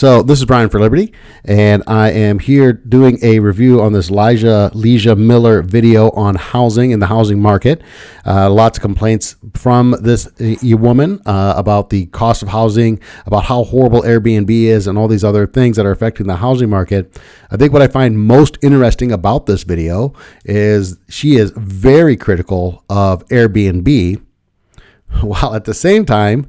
So this is Brian for Liberty, and I am here doing a review on this Leisha Miller video on housing and the housing market. Lots of complaints from this woman about the cost of housing, about how horrible Airbnb is, and all these other things that are affecting the housing market. I think what I find most interesting about this video is she is very critical of Airbnb, while at the same time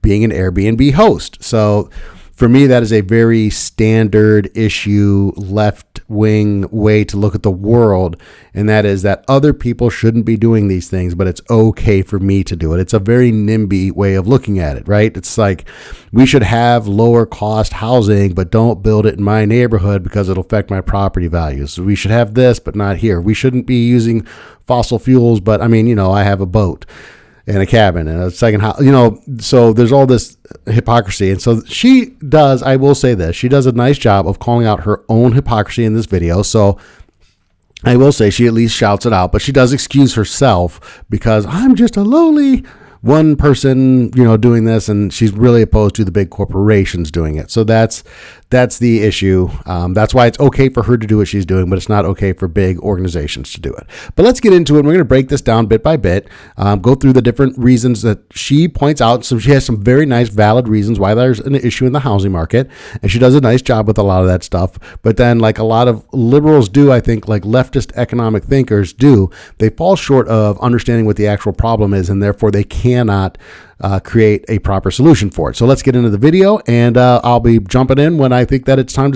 being an Airbnb host. So for me, that is a very standard issue, left-wing way to look at the world, and that is that other people shouldn't be doing these things, but it's okay for me to do it. It's a very NIMBY way of looking at it, right? It's like we should have lower-cost housing, but don't build it in my neighborhood because it'll affect my property values. We should have this, but not here. We shouldn't be using fossil fuels, but I mean, I have a boat and a cabin and a second house, so there's all this hypocrisy. And so I will say this, she does a nice job of calling out her own hypocrisy in this video. So I will say she at least shouts it out, but she does excuse herself because I'm just a lowly one person, doing this, and she's really opposed to the big corporations doing it. So that's the issue. That's why it's okay for her to do what she's doing, but it's not okay for big organizations to do it. But let's get into it. We're going to break this down bit by bit, go through the different reasons that she points out. So she has some very nice, valid reasons why there's an issue in the housing market, and she does a nice job with a lot of that stuff. But then, like a lot of liberals do, I think, like leftist economic thinkers do, they fall short of understanding what the actual problem is, and therefore they cannot create a proper solution for it. So let's get into the video, and I'll be jumping in when I think that it's time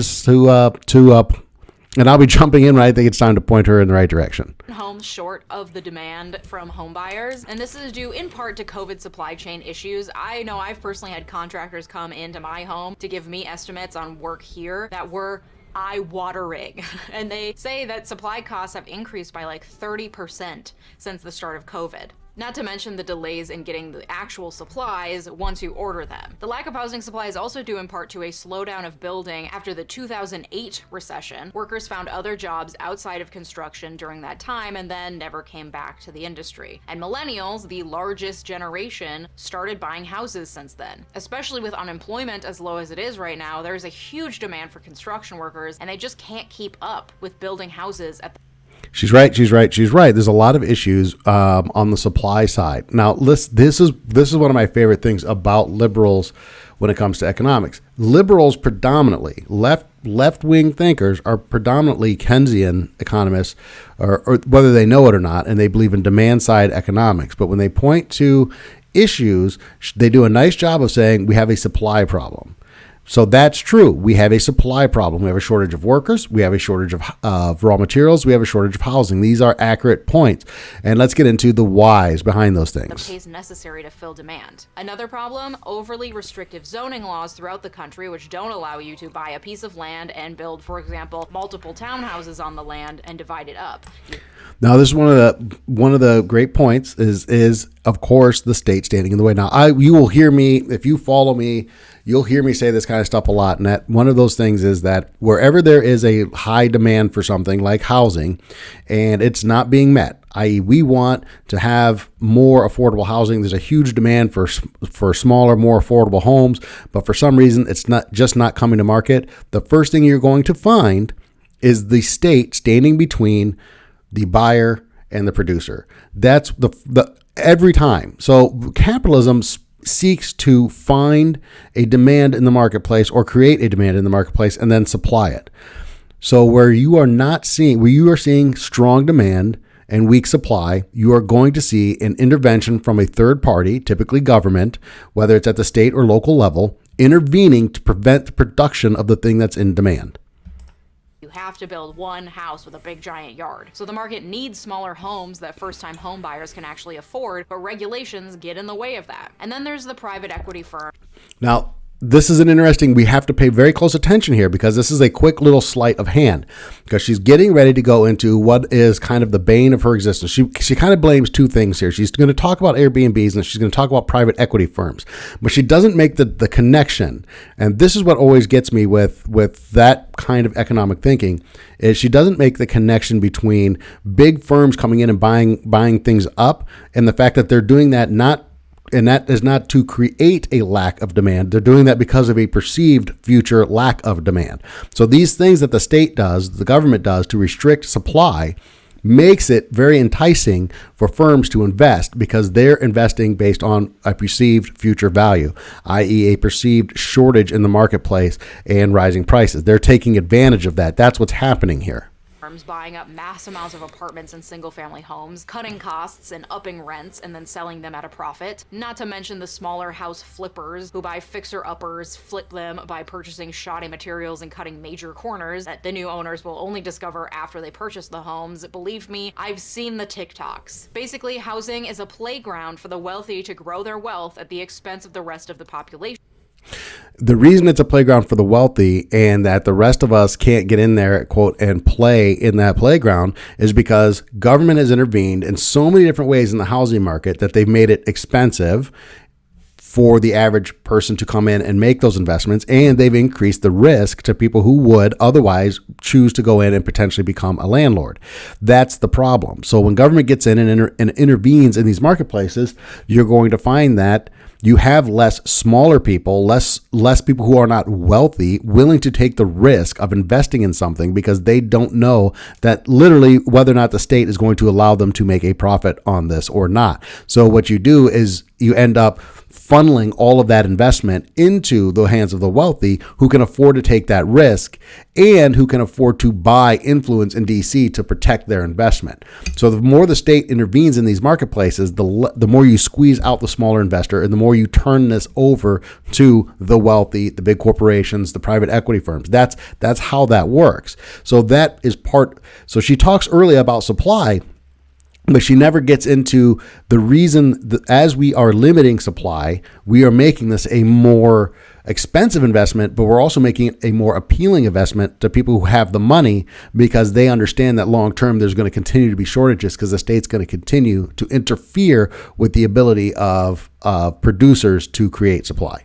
and I'll be jumping in when I think it's time to point her in the right direction. Homes short of the demand from home buyers, and this is due in part to COVID supply chain issues. I know I've personally had contractors come into my home to give me estimates on work here that were eye-watering, and they say that supply costs have increased by like 30% since the start of COVID. Not to mention the delays in getting the actual supplies once you order them. The lack of housing supply is also due in part to a slowdown of building after the 2008 recession. Workers found other jobs outside of construction during that time and then never came back to the industry. And millennials, the largest generation, started buying houses since then. Especially with unemployment as low as it is right now, there's a huge demand for construction workers, and they just can't keep up with building houses at the She's right. There's a lot of issues on the supply side. Now, this is one of my favorite things about liberals when it comes to economics. Liberals predominantly, left-wing thinkers are predominantly Keynesian economists, or whether they know it or not, and they believe in demand-side economics. But when they point to issues, they do a nice job of saying we have a supply problem. So that's true. We have a supply problem. We have a shortage of workers. We have a shortage of raw materials. We have a shortage of housing. These are accurate points. And let's get into the whys behind those things. The pace necessary to fill demand. Another problem, overly restrictive zoning laws throughout the country, which don't allow you to buy a piece of land and build, for example, multiple townhouses on the land and divide it up. Now, this is one of the great points is of course the state standing in the way. Now, you will hear me, if you follow me, you'll hear me say this kind of stuff a lot. And that one of those things is that wherever there is a high demand for something like housing and it's not being met, i.e. we want to have more affordable housing. There's a huge demand for smaller, more affordable homes, but for some reason it's not coming to market. The first thing you're going to find is the state standing between the buyer and the producer. That's the every time. So capitalism seeks to find a demand in the marketplace or create a demand in the marketplace and then supply it. So where you are seeing strong demand and weak supply, you are going to see an intervention from a third party, typically government, whether it's at the state or local level, intervening to prevent the production of the thing that's in demand. You have to build one house with a big giant yard. So the market needs smaller homes that first-time home buyers can actually afford, but regulations get in the way of that. And then there's the private equity firm. Now, this is we have to pay very close attention here because this is a quick little sleight of hand because she's getting ready to go into what is kind of the bane of her existence. She kind of blames two things here. She's going to talk about Airbnbs and she's going to talk about private equity firms, but she doesn't make the connection. And this is what always gets me with that kind of economic thinking is she doesn't make the connection between big firms coming in and buying things up and the fact that they're doing that not that is not to create a lack of demand. They're doing that because of a perceived future lack of demand. So these things that the state does, the government does to restrict supply, makes it very enticing for firms to invest because they're investing based on a perceived future value, i.e. a perceived shortage in the marketplace and rising prices. They're taking advantage of that. That's what's happening here. Buying up mass amounts of apartments and single-family homes, cutting costs and upping rents, and then selling them at a profit. Not to mention the smaller house flippers who buy fixer-uppers, flip them by purchasing shoddy materials and cutting major corners that the new owners will only discover after they purchase the homes. Believe me, I've seen the TikToks. Basically, housing is a playground for the wealthy to grow their wealth at the expense of the rest of the population. The reason it's a playground for the wealthy and that the rest of us can't get in there, quote, and play in that playground is because government has intervened in so many different ways in the housing market that they've made it expensive for the average person to come in and make those investments, and they've increased the risk to people who would otherwise choose to go in and potentially become a landlord. That's the problem. So when government gets in and intervenes in these marketplaces, you're going to find that you have less smaller people, less people who are not wealthy, willing to take the risk of investing in something because they don't know that literally whether or not the state is going to allow them to make a profit on this or not. So what you do is you end up funneling all of that investment into the hands of the wealthy who can afford to take that risk and who can afford to buy influence in DC to protect their investment. So the more the state intervenes in these marketplaces, the more you squeeze out the smaller investor and the more you turn this over to the wealthy, the big corporations, the private equity firms. That's how that works. So that is part. So she talks early about supply, but she never gets into the reason that as we are limiting supply, we are making this a more expensive investment, but we're also making it a more appealing investment to people who have the money because they understand that long term there's going to continue to be shortages because the state's going to continue to interfere with the ability of producers to create supply.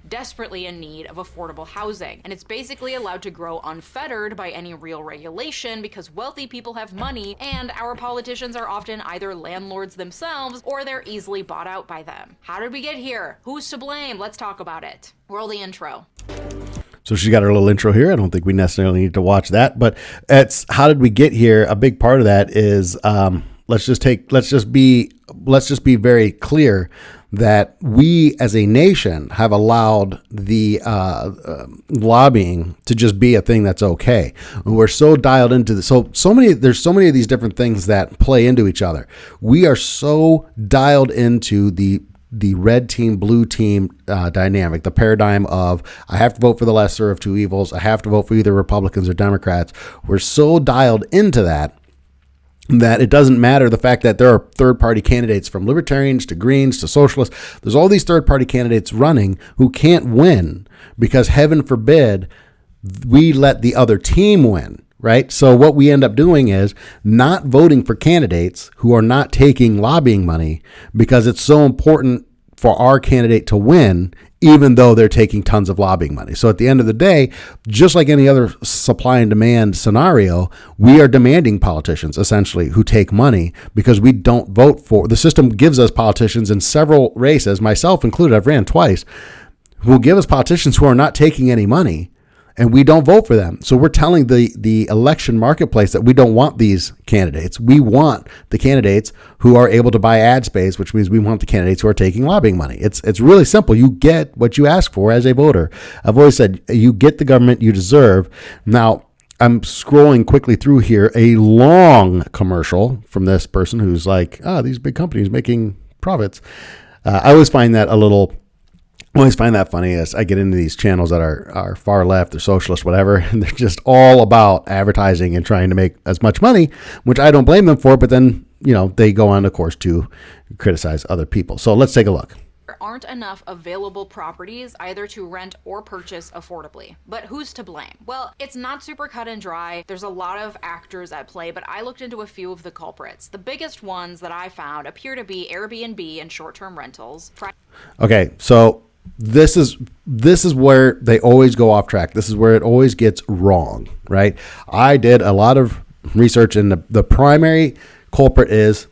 Desperately in need of affordable housing, and it's basically allowed to grow unfettered by any real regulation because wealthy people have money and our politicians are often either landlords themselves or they're easily bought out by them. How did we get here? Who's to blame? Let's talk about it. Roll the intro. So she got her little intro here. I don't think we necessarily need to watch that, but it's how did we get here? A big part of that is let's just be very clear that we as a nation have allowed the lobbying to just be a thing that's okay. We're so dialed into this. There's so many of these different things that play into each other. We are so dialed into the red team, blue team dynamic, the paradigm of I have to vote for the lesser of two evils. I have to vote for either Republicans or Democrats. We're so dialed into that it doesn't matter the fact that there are third-party candidates from libertarians to greens to socialists. There's all these third-party candidates running who can't win because heaven forbid we let the other team win, right? So what we end up doing is not voting for candidates who are not taking lobbying money because it's so important for our candidate to win, even though they're taking tons of lobbying money. So at the end of the day, just like any other supply and demand scenario, we are demanding politicians essentially who take money because we don't vote for. The system gives us politicians in several races, myself included, I've ran twice, who will give us politicians who are not taking any money and we don't vote for them. So we're telling the election marketplace that we don't want these candidates. We want the candidates who are able to buy ad space, which means we want the candidates who are taking lobbying money. It's really simple. You get what you ask for as a voter. I've always said you get the government you deserve. Now, I'm scrolling quickly through here, a long commercial from this person who's like, these big companies making profits. I always find that funny as I get into these channels that are far left or socialist, whatever, and they're just all about advertising and trying to make as much money, which I don't blame them for, but then, they go on, of course, to criticize other people. So let's take a look. There aren't enough available properties either to rent or purchase affordably. But who's to blame? Well, it's not super cut and dry. There's a lot of actors at play, but I looked into a few of the culprits. The biggest ones that I found appear to be Airbnb and short-term rentals. Okay, so this is where they always go off track. This is where it always gets wrong, right? I did a lot of research, and the primary culprit is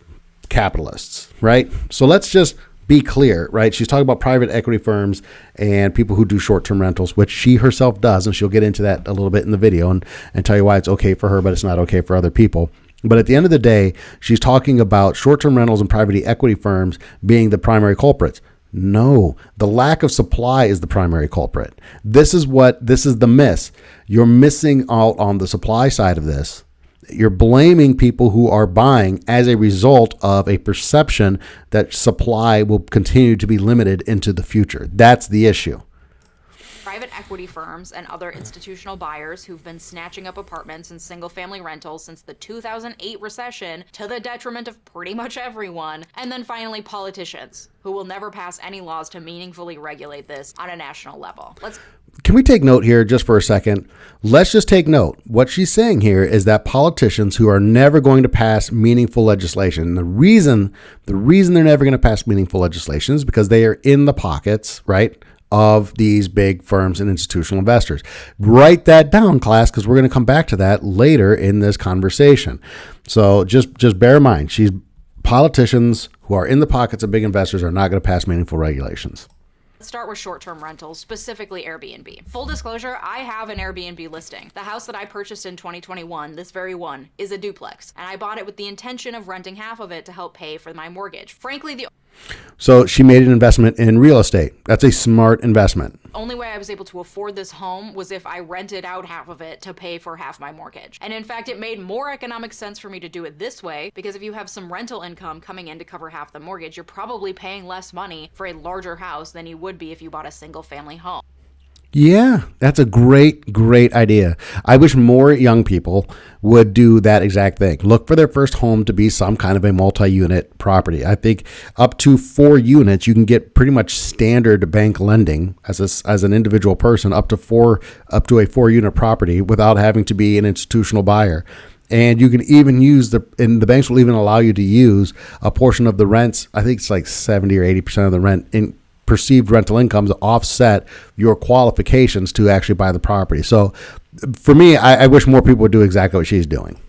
capitalists, right? So let's just be clear, right? She's talking about private equity firms and people who do short-term rentals, which she herself does, and she'll get into that a little bit in the video and tell you why it's okay for her, but it's not okay for other people. But at the end of the day, she's talking about short-term rentals and private equity firms being the primary culprits. No, the lack of supply is the primary culprit. This is the miss. You're missing out on the supply side of this. You're blaming people who are buying as a result of a perception that supply will continue to be limited into the future. That's the issue. Private equity firms and other institutional buyers who've been snatching up apartments and single-family rentals since the 2008 recession to the detriment of pretty much everyone. And then finally, politicians who will never pass any laws to meaningfully regulate this on a national level. Can we take note here just for a second? Let's just take note. What she's saying here is that politicians who are never going to pass meaningful legislation, the reason they're never going to pass meaningful legislation is because they are in the pockets, right, of these big firms and institutional investors. Write that down, class, because we're going to come back to that later in this conversation. So just bear in mind, politicians who are in the pockets of big investors are not going to pass meaningful regulations. Let's start with short-term rentals, specifically Airbnb. Full disclosure, I have an Airbnb listing. The house that I purchased in 2021, this very one, is a duplex, and I bought it with the intention of renting half of it to help pay for my mortgage. Frankly, so she made an investment in real estate. That's a smart investment. only way I was able to afford this home was if I rented out half of it to pay for half my mortgage. And in fact, it made more economic sense for me to do it this way, because if you have some rental income coming in to cover half the mortgage, you're probably paying less money for a larger house than you would be if you bought a single family home. Yeah, that's a great idea. I wish more young people would do that exact thing. Look for their first home to be some kind of a multi-unit property. I think up to 4 units, you can get pretty much standard bank lending as an individual person up to a 4-unit property without having to be an institutional buyer. And you can even use the banks will even allow you to use a portion of the rents. I think it's like 70 or 80% of the rent in perceived rental income to offset your qualifications to actually buy the property. So for me, I wish more people would do exactly what she's doing.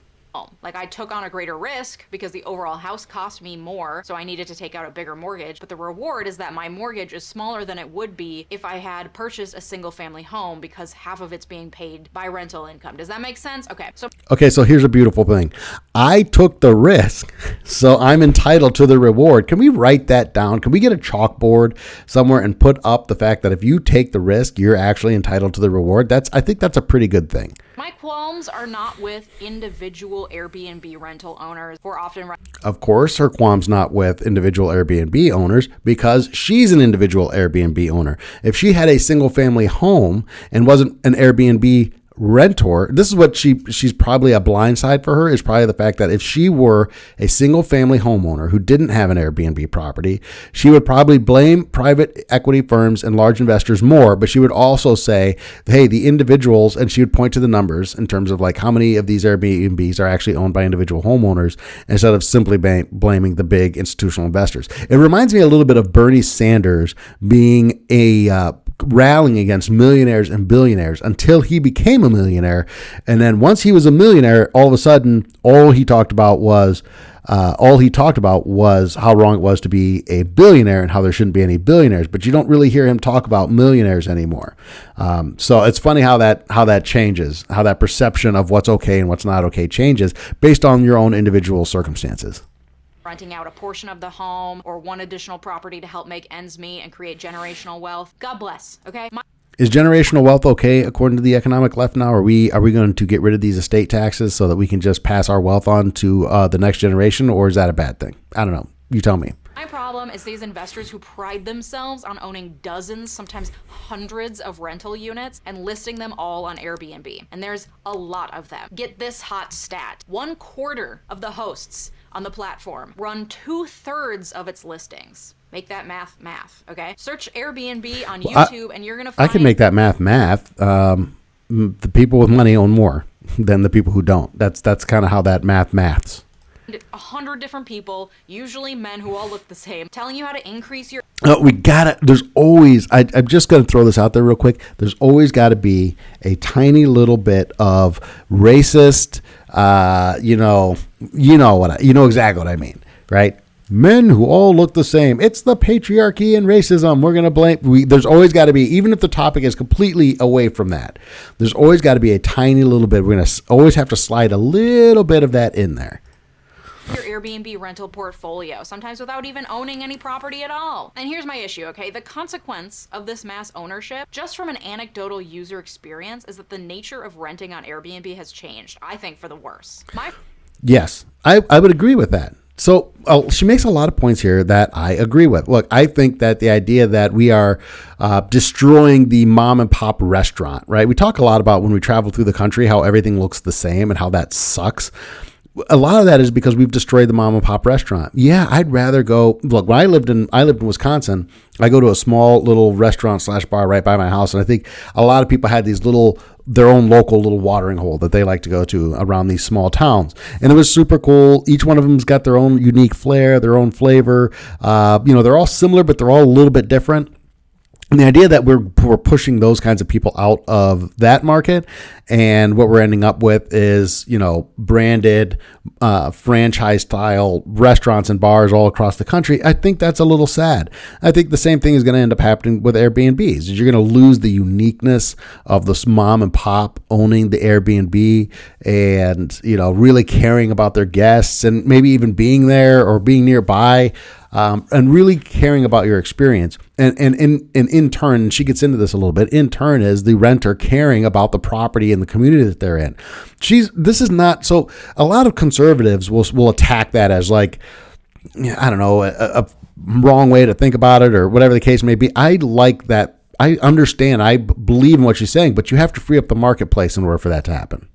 Like, I took on a greater risk because the overall house cost me more, so I needed to take out a bigger mortgage. But the reward is that my mortgage is smaller than it would be if I had purchased a single family home, because half of it's being paid by rental income. Does that make sense? Okay, so here's a beautiful thing. I took the risk, so I'm entitled to the reward. Can we write that down? Can we get a chalkboard somewhere and put up the fact that if you take the risk, you're actually entitled to the reward? I think that's a pretty good thing. My qualms are not with individual Airbnb rental owners who are often... Of course, her qualm's not with individual Airbnb owners because she's an individual Airbnb owner. If she had a single family home and wasn't an Airbnb renter, this is what she's probably a blind side for her, is probably the fact that if she were a single family homeowner who didn't have an Airbnb property, she would probably blame private equity firms and large investors more, but she would also say, hey, the individuals, and she would point to the numbers in terms of like how many of these Airbnbs are actually owned by individual homeowners instead of simply blaming the big institutional investors. It reminds me a little bit of Bernie Sanders being rallying against millionaires and billionaires until he became a millionaire. And then once he was a millionaire, all of a sudden, all he talked about was how wrong it was to be a billionaire and how there shouldn't be any billionaires. But you don't really hear him talk about millionaires anymore. So it's funny how that changes, how that perception of what's okay and what's not okay changes based on your own individual circumstances. Renting out a portion of the home or one additional property to help make ends meet and create generational wealth. God bless, okay? Is generational wealth okay according to the economic left now? Are we going to get rid of these estate taxes so that we can just pass our wealth on to the next generation, or is that a bad thing? I don't know. You tell me. My problem is these investors who pride themselves on owning dozens, sometimes hundreds of rental units and listing them all on Airbnb. And there's a lot of them. Get this hot stat. 1/4 of the hosts on the platform run 2/3 of its listings. Make that math, okay? Search Airbnb on YouTube and you're going to find... I can make that math. The people with money own more than the people who don't. That's kind of how that maths. 100 different people, usually men who all look the same, telling you how to increase your... There's always, I'm just going to throw this out there real quick. There's always got to be a tiny little bit of racist, you know exactly what I mean, right? men who all look the same. It's the patriarchy and racism. We're going to blame. There's always got to be, even if the topic is completely away from that, there's always got to be a tiny little bit. We're going to always have to slide a little bit of that in there. Your Airbnb rental portfolio, sometimes without even owning any property at all. And here's my issue, okay? The consequence of this mass ownership, just from an anecdotal user experience, is that the nature of renting on Airbnb has changed, I think, for the worse. Yes, I would agree with that. So she makes a lot of points here that I agree with. Look, I think that the idea that we are destroying the mom and pop restaurant, right? We talk a lot about when we travel through the country, how everything looks the same and how that sucks. A lot of that is because we've destroyed the mom and pop restaurant. Yeah, I'd rather go. Look, when I lived in Wisconsin, I go to a small little restaurant / bar right by my house. And I think a lot of people had their own local little watering hole that they like to go to around these small towns. And it was super cool. Each one of them's got their own unique flair, their own flavor. They're all similar, but they're all a little bit different. And the idea that we're pushing those kinds of people out of that market, and what we're ending up with is, branded franchise style restaurants and bars all across the country. I think that's a little sad. I think the same thing is going to end up happening with Airbnbs. You're going to lose the uniqueness of this mom and pop owning the Airbnb and, really caring about their guests and maybe even being there or being nearby. And really caring about your experience. And in turn, she gets into this a little bit, in turn is the renter caring about the property and the community that they're in. This is not, so a lot of conservatives will attack that as like, I don't know, a wrong way to think about it or whatever the case may be. I like that. I understand. I believe in what she's saying, but you have to free up the marketplace in order for that to happen.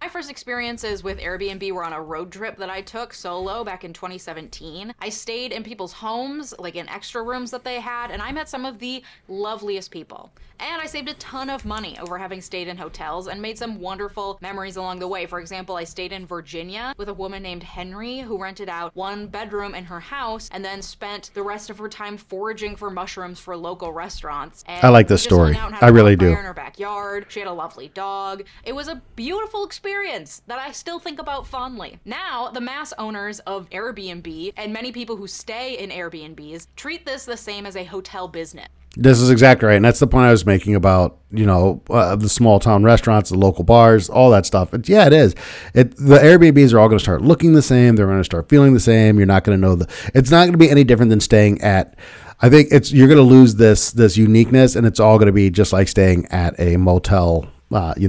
My first experiences with Airbnb were on a road trip that I took solo back in 2017. I stayed in people's homes, like in extra rooms that they had, and I met some of the loveliest people. And I saved a ton of money over having stayed in hotels and made some wonderful memories along the way. For example, I stayed in Virginia with a woman named Henry who rented out one bedroom in her house and then spent the rest of her time foraging for mushrooms for local restaurants. And I like this story. I really do. In her backyard. She had a lovely dog. It was a beautiful experience that I still think about fondly. Now, the mass owners of Airbnb and many people who stay in Airbnbs treat this the same as a hotel business. This is exactly right. And that's the point I was making about, the small town restaurants, the local bars, all that stuff. Yeah, it is. The Airbnbs are all going to start looking the same. They're going to start feeling the same. You're not going to know it's not going to be any different than staying at, I think you're going to lose this uniqueness, and it's all going to be just like staying at a motel, at a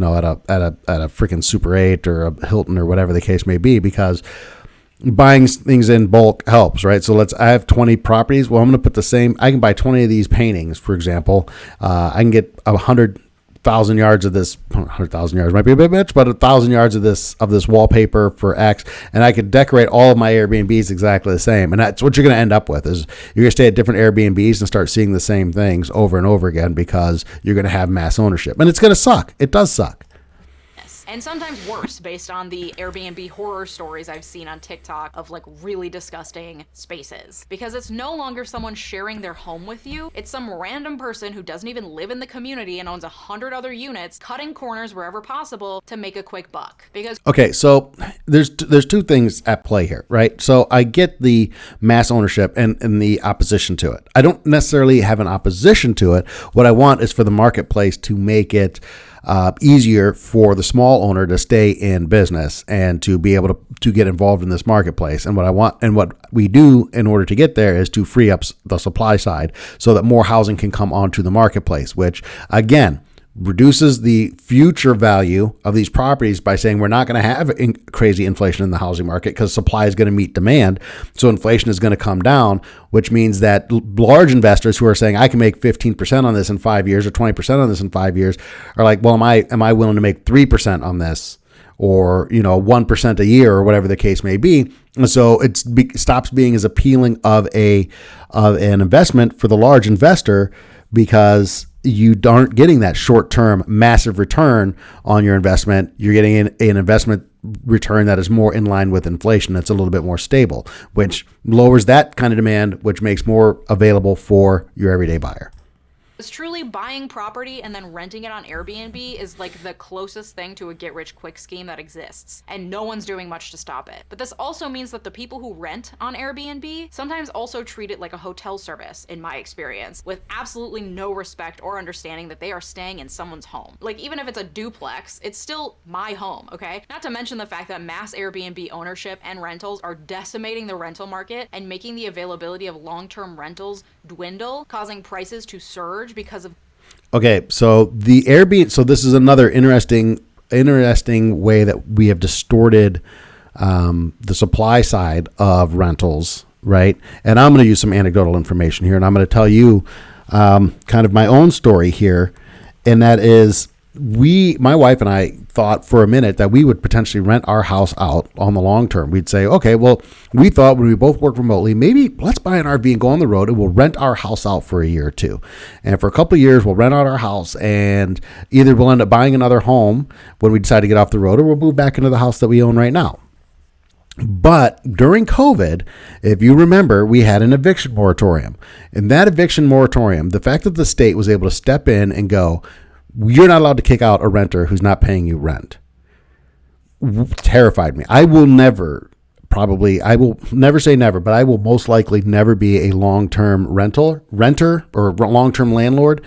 freaking Super 8 or a Hilton or whatever the case may be, because buying things in bulk helps, right? So I have 20 properties. Well, I'm going to put I can buy 20 of these paintings, for example. I can get 100,000 yards of this, 100,000 yards might be a bit much, but 1,000 yards of this wallpaper for X, and I could decorate all of my Airbnbs exactly the same. And that's what you're going to end up with, is you're going to stay at different Airbnbs and start seeing the same things over and over again because you're going to have mass ownership. And it's going to suck. It does suck. And sometimes worse, based on the Airbnb horror stories I've seen on TikTok of like really disgusting spaces. Because it's no longer someone sharing their home with you. It's some random person who doesn't even live in the community and owns 100 other units, cutting corners wherever possible to make a quick buck. Okay, so there's two things at play here, right? So I get the mass ownership and the opposition to it. I don't necessarily have an opposition to it. What I want is for the marketplace to make it easier for the small owner to stay in business and to be able to get involved in this marketplace. And what I want and what we do in order to get there is to free up the supply side so that more housing can come onto the marketplace, which again reduces the future value of these properties by saying we're not going to have crazy inflation in the housing market because supply is going to meet demand. So inflation is going to come down, which means that large investors who are saying I can make 15% on this in 5 years or 20% on this in 5 years are like, well, am I willing to make 3% on this or 1% a year or whatever the case may be? And so it stops being as appealing of an investment for the large investor because you aren't getting that short-term massive return on your investment. You're getting an investment return that is more in line with inflation. That's a little bit more stable, which lowers that kind of demand, which makes more available for your everyday buyer. It's truly buying property and then renting it on Airbnb is like the closest thing to a get-rich-quick scheme that exists, and no one's doing much to stop it. But this also means that the people who rent on Airbnb sometimes also treat it like a hotel service, in my experience, with absolutely no respect or understanding that they are staying in someone's home. Like, even if it's a duplex, it's still my home, okay? Not to mention the fact that mass Airbnb ownership and rentals are decimating the rental market and making the availability of long-term rentals dwindle, causing prices to surge because of. Okay, so the Airbnb. So this is another interesting way that we have distorted the supply side of rentals, right? And I'm going to use some anecdotal information here, and I'm going to tell you kind of my own story here, and that is my wife and I thought for a minute that we would potentially rent our house out on the long term. We'd say, okay, well, we thought when we both work remotely, maybe let's buy an RV and go on the road and we'll rent our house out for a year or two. And for a couple of years, we'll rent out our house and either we'll end up buying another home when we decide to get off the road, or we'll move back into the house that we own right now. But during COVID, if you remember, we had an eviction moratorium. And that eviction moratorium, the fact that the state was able to step in and go, you're not allowed to kick out a renter who's not paying you rent, terrified me. I will never say never, but I will most likely never be a long-term renter or long-term landlord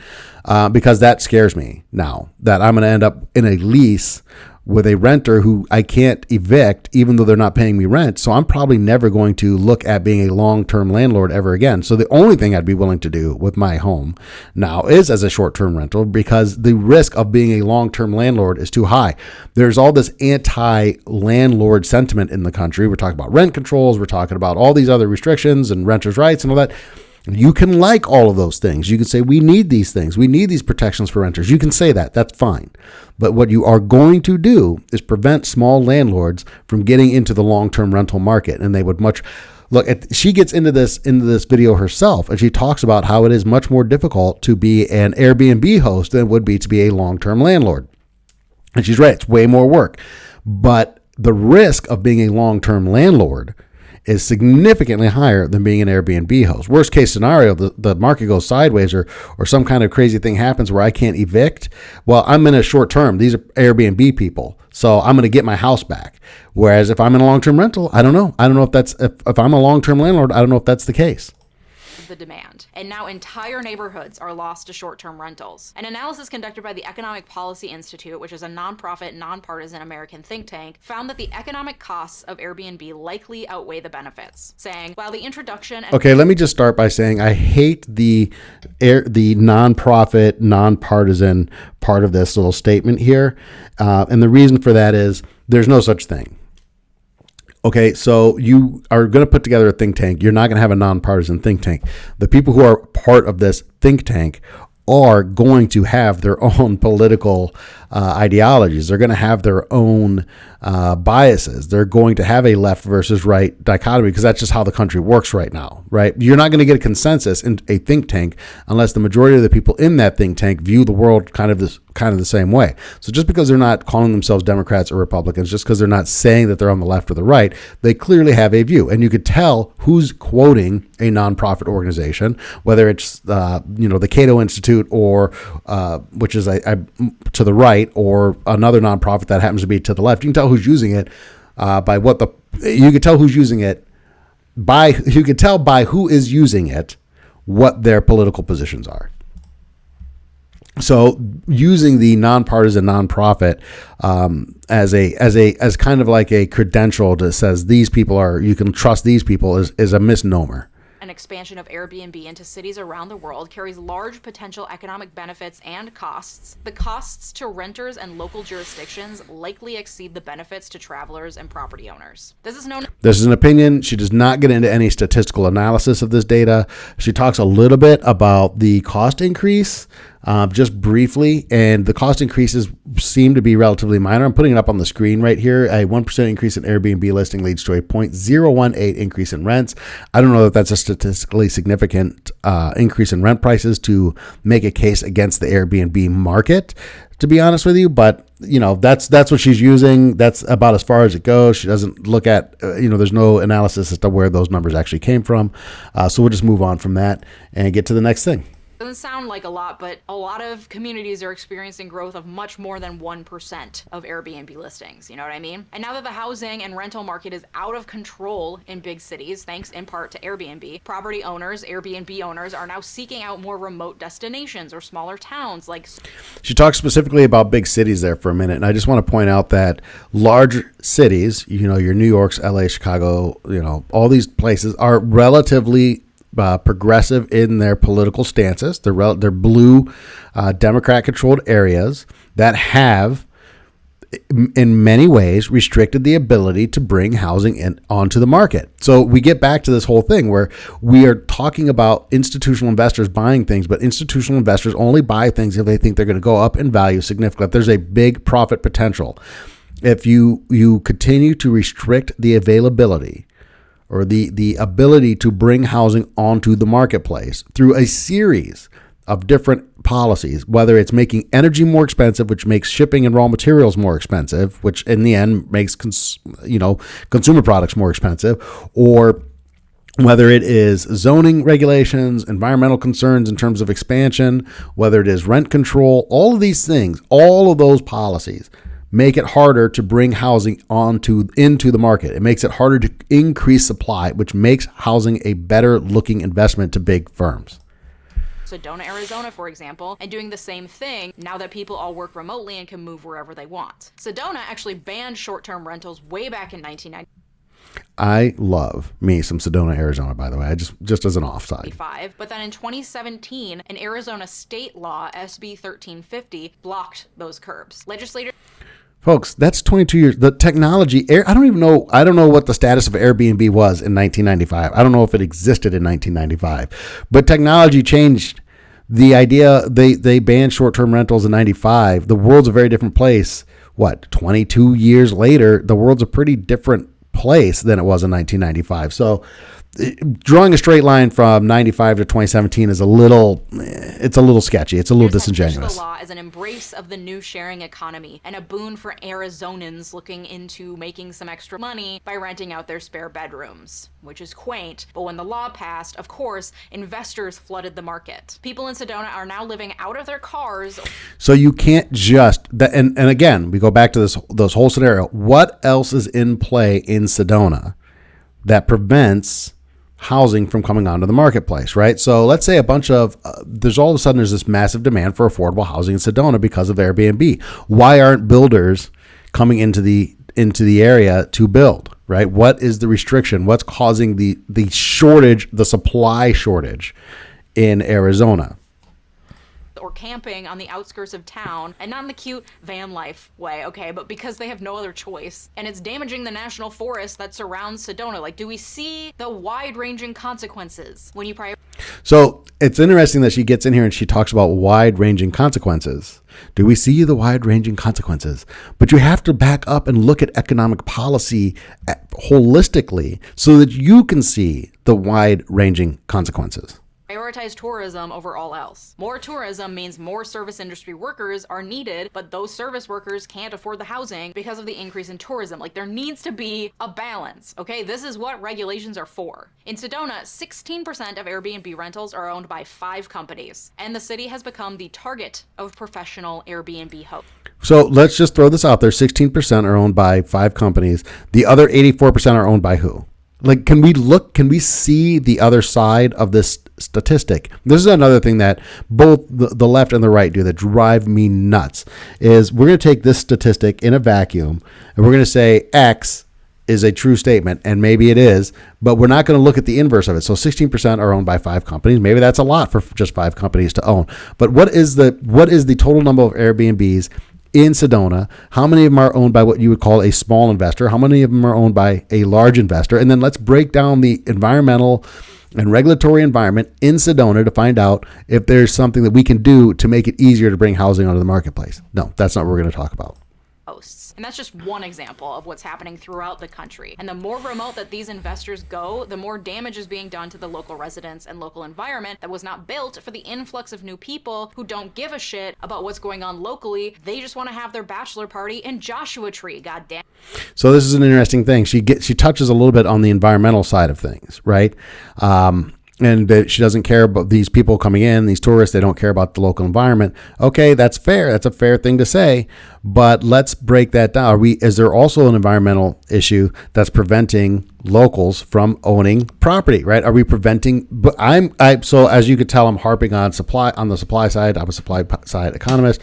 because that scares me now, that I'm going to end up in a lease with a renter who I can't evict even though they're not paying me rent. So I'm probably never going to look at being a long-term landlord ever again. So the only thing I'd be willing to do with my home now is as a short-term rental, because the risk of being a long-term landlord is too high. There's all this anti-landlord sentiment in the country. We're talking about rent controls. We're talking about all these other restrictions and renters' rights and all that. You can like all of those things. You can say, we need these things. We need these protections for renters. You can say that. That's fine. But what you are going to do is prevent small landlords from getting into the long-term rental market. And they would she gets into this video herself, and she talks about how it is much more difficult to be an Airbnb host than it would be to be a long-term landlord. And she's right. It's way more work. But the risk of being a long-term landlord is significantly higher than being an Airbnb host. Worst case scenario, the market goes sideways or some kind of crazy thing happens where I can't evict. Well, I'm in a short term. These are Airbnb people. So I'm going to get my house back. Whereas if I'm in a long-term rental, I don't know. I don't know if I'm a long-term landlord, I don't know if that's the case. The demand, and now entire neighborhoods are lost to short-term rentals. An analysis conducted by the Economic Policy Institute, which is a nonprofit, nonpartisan American think tank, found that the economic costs of Airbnb likely outweigh the benefits, saying while the introduction and. Okay, let me just start by saying I hate the nonprofit, nonpartisan part of this little statement here, and the reason for that is there's no such thing. Okay, so you are going to put together a think tank. You're not going to have a nonpartisan think tank. The people who are part of this think tank are going to have their own political ideologies. They're going to have their own biases. They're going to have a left versus right dichotomy because that's just how the country works right now, right? You're not going to get a consensus in a think tank unless the majority of the people in that think tank view the world kind of the same way. So just because they're not calling themselves Democrats or Republicans, just because they're not saying that they're on the left or the right, they clearly have a view. And you could tell who's quoting a nonprofit organization, whether it's the Cato Institute or which is to the right, or another nonprofit that happens to be to the left. You can tell who's using it you could tell who's using it you could tell by who is using it what their political positions are. So using the nonpartisan nonprofit as kind of like a credential that says these people you can trust these people is a misnomer. An expansion of Airbnb into cities around the world carries large potential economic benefits and costs. The costs to renters and local jurisdictions likely exceed the benefits to travelers and property owners. This is an opinion. She does not get into any statistical analysis of this data. She talks a little bit about the cost increase, just briefly, and the cost increases seem to be relatively minor. I'm putting it up on the screen right here. A 1% increase in Airbnb listing leads to a 0.018 increase in rents. I don't know if that's a statistically significant increase in rent prices to make a case against the Airbnb market, to be honest with you, but that's what she's using. That's about as far as it goes. She doesn't look at, there's no analysis as to where those numbers actually came from. So we'll just move on from that and get to the next thing. Doesn't sound like a lot, but a lot of communities are experiencing growth of much more than 1% of Airbnb listings. You know what I mean? And now that the housing and rental market is out of control in big cities, thanks in part to Airbnb, property owners, Airbnb owners, are now seeking out more remote destinations or smaller towns like... She talks specifically about big cities there for a minute, and I just want to point out that large cities, your New York's, LA, Chicago, all these places are relatively progressive in their political stances. They're blue, Democrat-controlled areas that have, in many ways, restricted the ability to bring housing onto the market. So we get back to this whole thing where we are talking about institutional investors buying things, but institutional investors only buy things if they think they're going to go up in value significantly. If there's a big profit potential. If you continue to restrict the availability or the ability to bring housing onto the marketplace through a series of different policies, whether it's making energy more expensive, which makes shipping and raw materials more expensive, which in the end makes consumer products more expensive, or whether it is zoning regulations, environmental concerns in terms of expansion, whether it is rent control, all of these things, all of those policies make it harder to bring housing into the market. It makes it harder to increase supply, which makes housing a better looking investment to big firms. Sedona, Arizona, for example, and doing the same thing now that people all work remotely and can move wherever they want. Sedona actually banned short-term rentals way back in 1990. I love me some Sedona, Arizona, by the way. I just as an offside. But then in 2017, an Arizona state law, SB 1350, blocked those curbs. Legislators... Folks, that's 22 years. The technology, I don't know what the status of Airbnb was in 1995. I don't know if it existed in 1995, but technology changed the idea. They banned short-term rentals in 95. The world's a very different place. 22 years later, the world's a pretty different place than it was in 1995. So drawing a straight line from 95 to 2017 is a little sketchy. It's a little disingenuous. The law is an embrace of the new sharing economy and a boon for Arizonans looking into making some extra money by renting out their spare bedrooms, which is quaint. But when the law passed, of course, investors flooded the market. People in Sedona are now living out of their cars. So you can't just, and again, we go back to this whole scenario. What else is in play in Sedona that prevents housing from coming onto the marketplace, right? So let's say there's all of a sudden there's this massive demand for affordable housing in Sedona because of Airbnb. Why aren't builders coming into the area to build, right? What is the restriction? What's causing the shortage, the supply shortage in Arizona? Or camping on the outskirts of town, and not in the cute van life way, okay, but because they have no other choice, and it's damaging the national forest that surrounds Sedona. Like, do we see the wide-ranging consequences when you prioritize? So it's interesting that she gets in here and she talks about wide-ranging consequences. Do we see the wide-ranging consequences? But you have to back up and look at economic policy holistically so that you can see the wide-ranging consequences. Prioritize tourism over all else. More tourism means more service industry workers are needed, but those service workers can't afford the housing because of the increase in tourism. Like, there needs to be a balance, okay? This is what regulations are for. In Sedona, 16% of Airbnb rentals are owned by 5 companies, and the city has become the target of professional Airbnb hosts. So let's just throw this out there. 16% are owned by 5 companies. The other 84% are owned by who? Like, can we see the other side of this statistic? This is another thing that both the left and the right do that drive me nuts, is we're going to take this statistic in a vacuum and we're going to say X is a true statement, and maybe it is, but we're not going to look at the inverse of it. So 16% are owned by 5 companies. Maybe that's a lot for just 5 companies to own. But what is the total number of Airbnbs in Sedona? How many of them are owned by what you would call a small investor? How many of them are owned by a large investor? And then let's break down the environmental and regulatory environment in Sedona to find out if there's something that we can do to make it easier to bring housing onto the marketplace. No, that's not what we're going to talk about. And that's just one example of what's happening throughout the country. And the more remote that these investors go, the more damage is being done to the local residents and local environment that was not built for the influx of new people who don't give a shit about what's going on locally. They just want to have their bachelor party in Joshua Tree, goddamn. So this is an interesting thing. She touches a little bit on the environmental side of things, right? and that she doesn't care about these people coming in, these tourists. They don't care about the local environment. Okay, that's fair. That's a fair thing to say. But let's break that down. Is there also an environmental issue that's preventing locals from owning property? Right? Are we preventing? But so as you could tell, I'm harping on the supply side. I'm a supply side economist.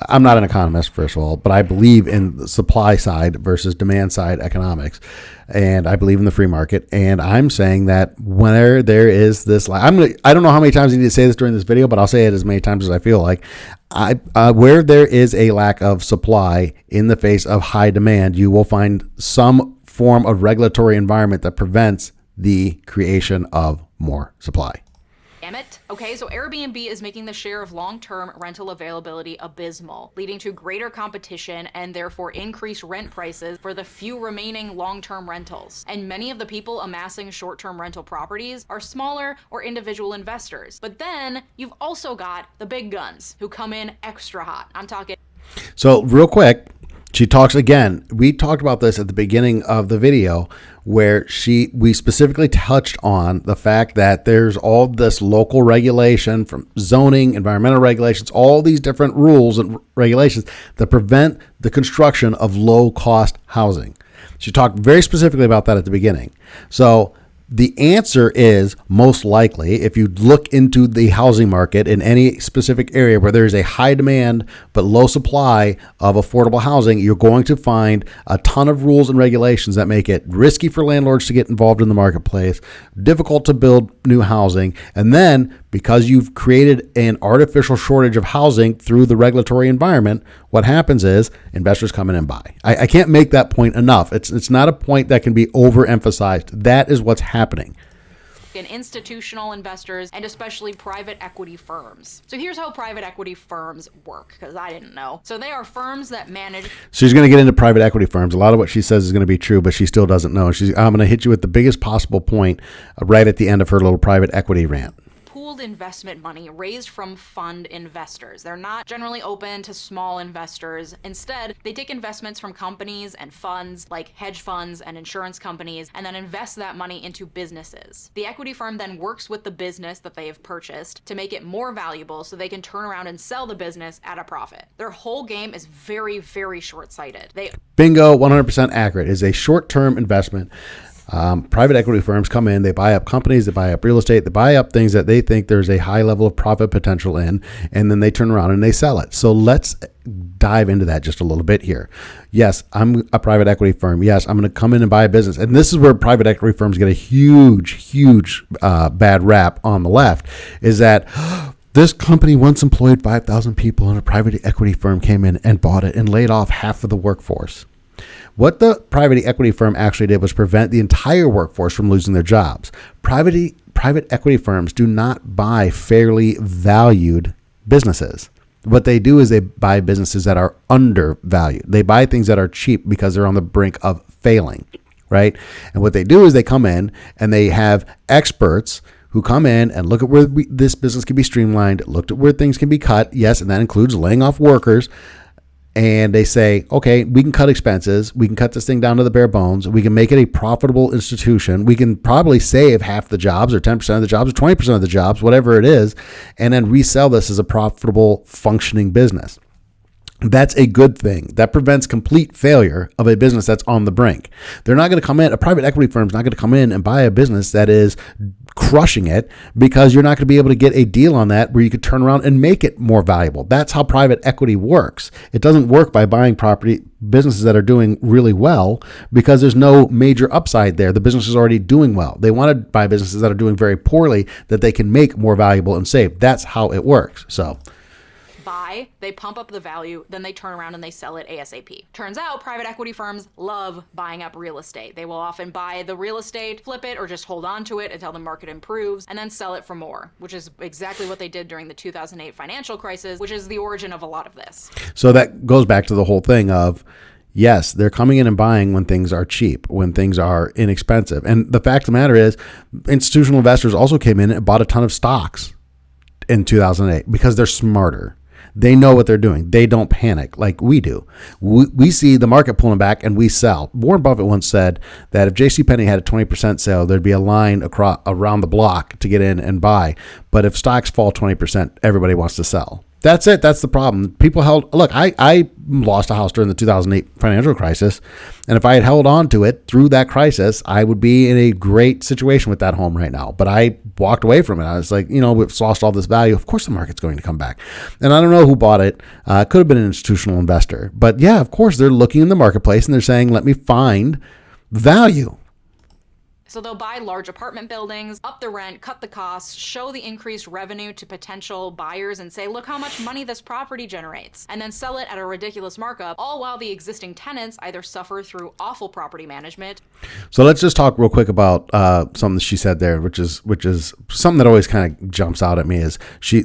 I'm not an economist, first of all, but I believe in the supply side versus demand side economics. And I believe in the free market. And I'm saying that whenever there is this, I don't know how many times I need to say this during this video, but I'll say it as many times as I feel like. Where there is a lack of supply in the face of high demand, you will find some form of regulatory environment that prevents the creation of more supply. Damn it. Okay, so Airbnb is making the share of long-term rental availability abysmal, leading to greater competition and therefore increased rent prices for the few remaining long-term rentals. And many of the people amassing short-term rental properties are smaller or individual investors. But then you've also got the big guns who come in extra hot. I'm talking. So real quick, she talks again. We talked about this at the beginning of the video where we specifically touched on the fact that there's all this local regulation from zoning, environmental regulations, all these different rules and regulations that prevent the construction of low cost housing. She talked very specifically about that at the beginning. So the answer is most likely, if you look into the housing market in any specific area where there's a high demand but low supply of affordable housing, you're going to find a ton of rules and regulations that make it risky for landlords to get involved in the marketplace, difficult to build new housing, and then because you've created an artificial shortage of housing through the regulatory environment, what happens is investors come in and buy. I can't make that point enough. It's not a point that can be overemphasized. That is what's happening. And institutional investors and especially private equity firms. So here's how private equity firms work, because I didn't know. So they are firms that manage. She's going to get into private equity firms. A lot of what she says is going to be true, but she still doesn't know. I'm going to hit you with the biggest possible point right at the end of her little private equity rant. Pooled investment money raised from fund investors. They're not generally open to small investors. Instead, they take investments from companies and funds like hedge funds and insurance companies and then invest that money into businesses. The equity firm then works with the business that they have purchased to make it more valuable so they can turn around and sell the business at a profit. Their whole game is very, very short-sighted. Bingo, 100% accurate. Is a short-term investment. Private equity firms come in, they buy up companies, they buy up real estate, they buy up things that they think there's a high level of profit potential in, and then they turn around and they sell it. So let's dive into that just a little bit here. Yes, I'm a private equity firm. Yes, I'm going to come in and buy a business. And this is where private equity firms get a huge bad rap on the left, is that this company once employed 5,000 people and a private equity firm came in and bought it and laid off half of the workforce. What the private equity firm actually did was prevent the entire workforce from losing their jobs. Private equity firms do not buy fairly valued businesses. What they do is they buy businesses that are undervalued. They buy things that are cheap because they're on the brink of failing, right? And what they do is they come in and they have experts who come in and look at where this business can be streamlined, look at where things can be cut. Yes, and that includes laying off workers. And they say, okay, we can cut expenses. We can cut this thing down to the bare bones. We can make it a profitable institution. We can probably save half the jobs or 10% of the jobs or 20% of the jobs, whatever it is, and then resell this as a profitable, functioning business. That's a good thing. That prevents complete failure of a business that's on the brink. They're not going to come in, a private equity firm is not going to come in and buy a business that is crushing it, because you're not going to be able to get a deal on that where you could turn around and make it more valuable. That's how private equity works. It doesn't work by buying businesses that are doing really well, because there's no major upside there. The business is already doing well. They want to buy businesses that are doing very poorly that they can make more valuable and save. That's how it works. So buy, they pump up the value, then they turn around and they sell it ASAP. Turns out private equity firms love buying up real estate. They will often buy the real estate, flip it, or just hold on to it until the market improves, and then sell it for more, which is exactly what they did during the 2008 financial crisis, which is the origin of a lot of this. So that goes back to the whole thing of, yes, they're coming in and buying when things are cheap, when things are inexpensive. And the fact of the matter is, institutional investors also came in and bought a ton of stocks in 2008 because they're smarter. They know what they're doing. They don't panic like we do. We see the market pulling back and we sell. Warren Buffett once said that if JCPenney had a 20% sale, there'd be a line around the block to get in and buy. But if stocks fall 20%, everybody wants to sell. That's it. That's the problem. People look, I lost a house during the 2008 financial crisis. And if I had held on to it through that crisis, I would be in a great situation with that home right now. But I walked away from it. I was like, we've lost all this value. Of course the market's going to come back. And I don't know who bought it. It could have been an institutional investor. But yeah, of course, they're looking in the marketplace and they're saying, let me find value. So they'll buy large apartment buildings, up the rent, cut the costs, show the increased revenue to potential buyers and say, look how much money this property generates, and then sell it at a ridiculous markup, all while the existing tenants either suffer through awful property management. So let's just talk real quick about something she said there, which is something that always kind of jumps out at me is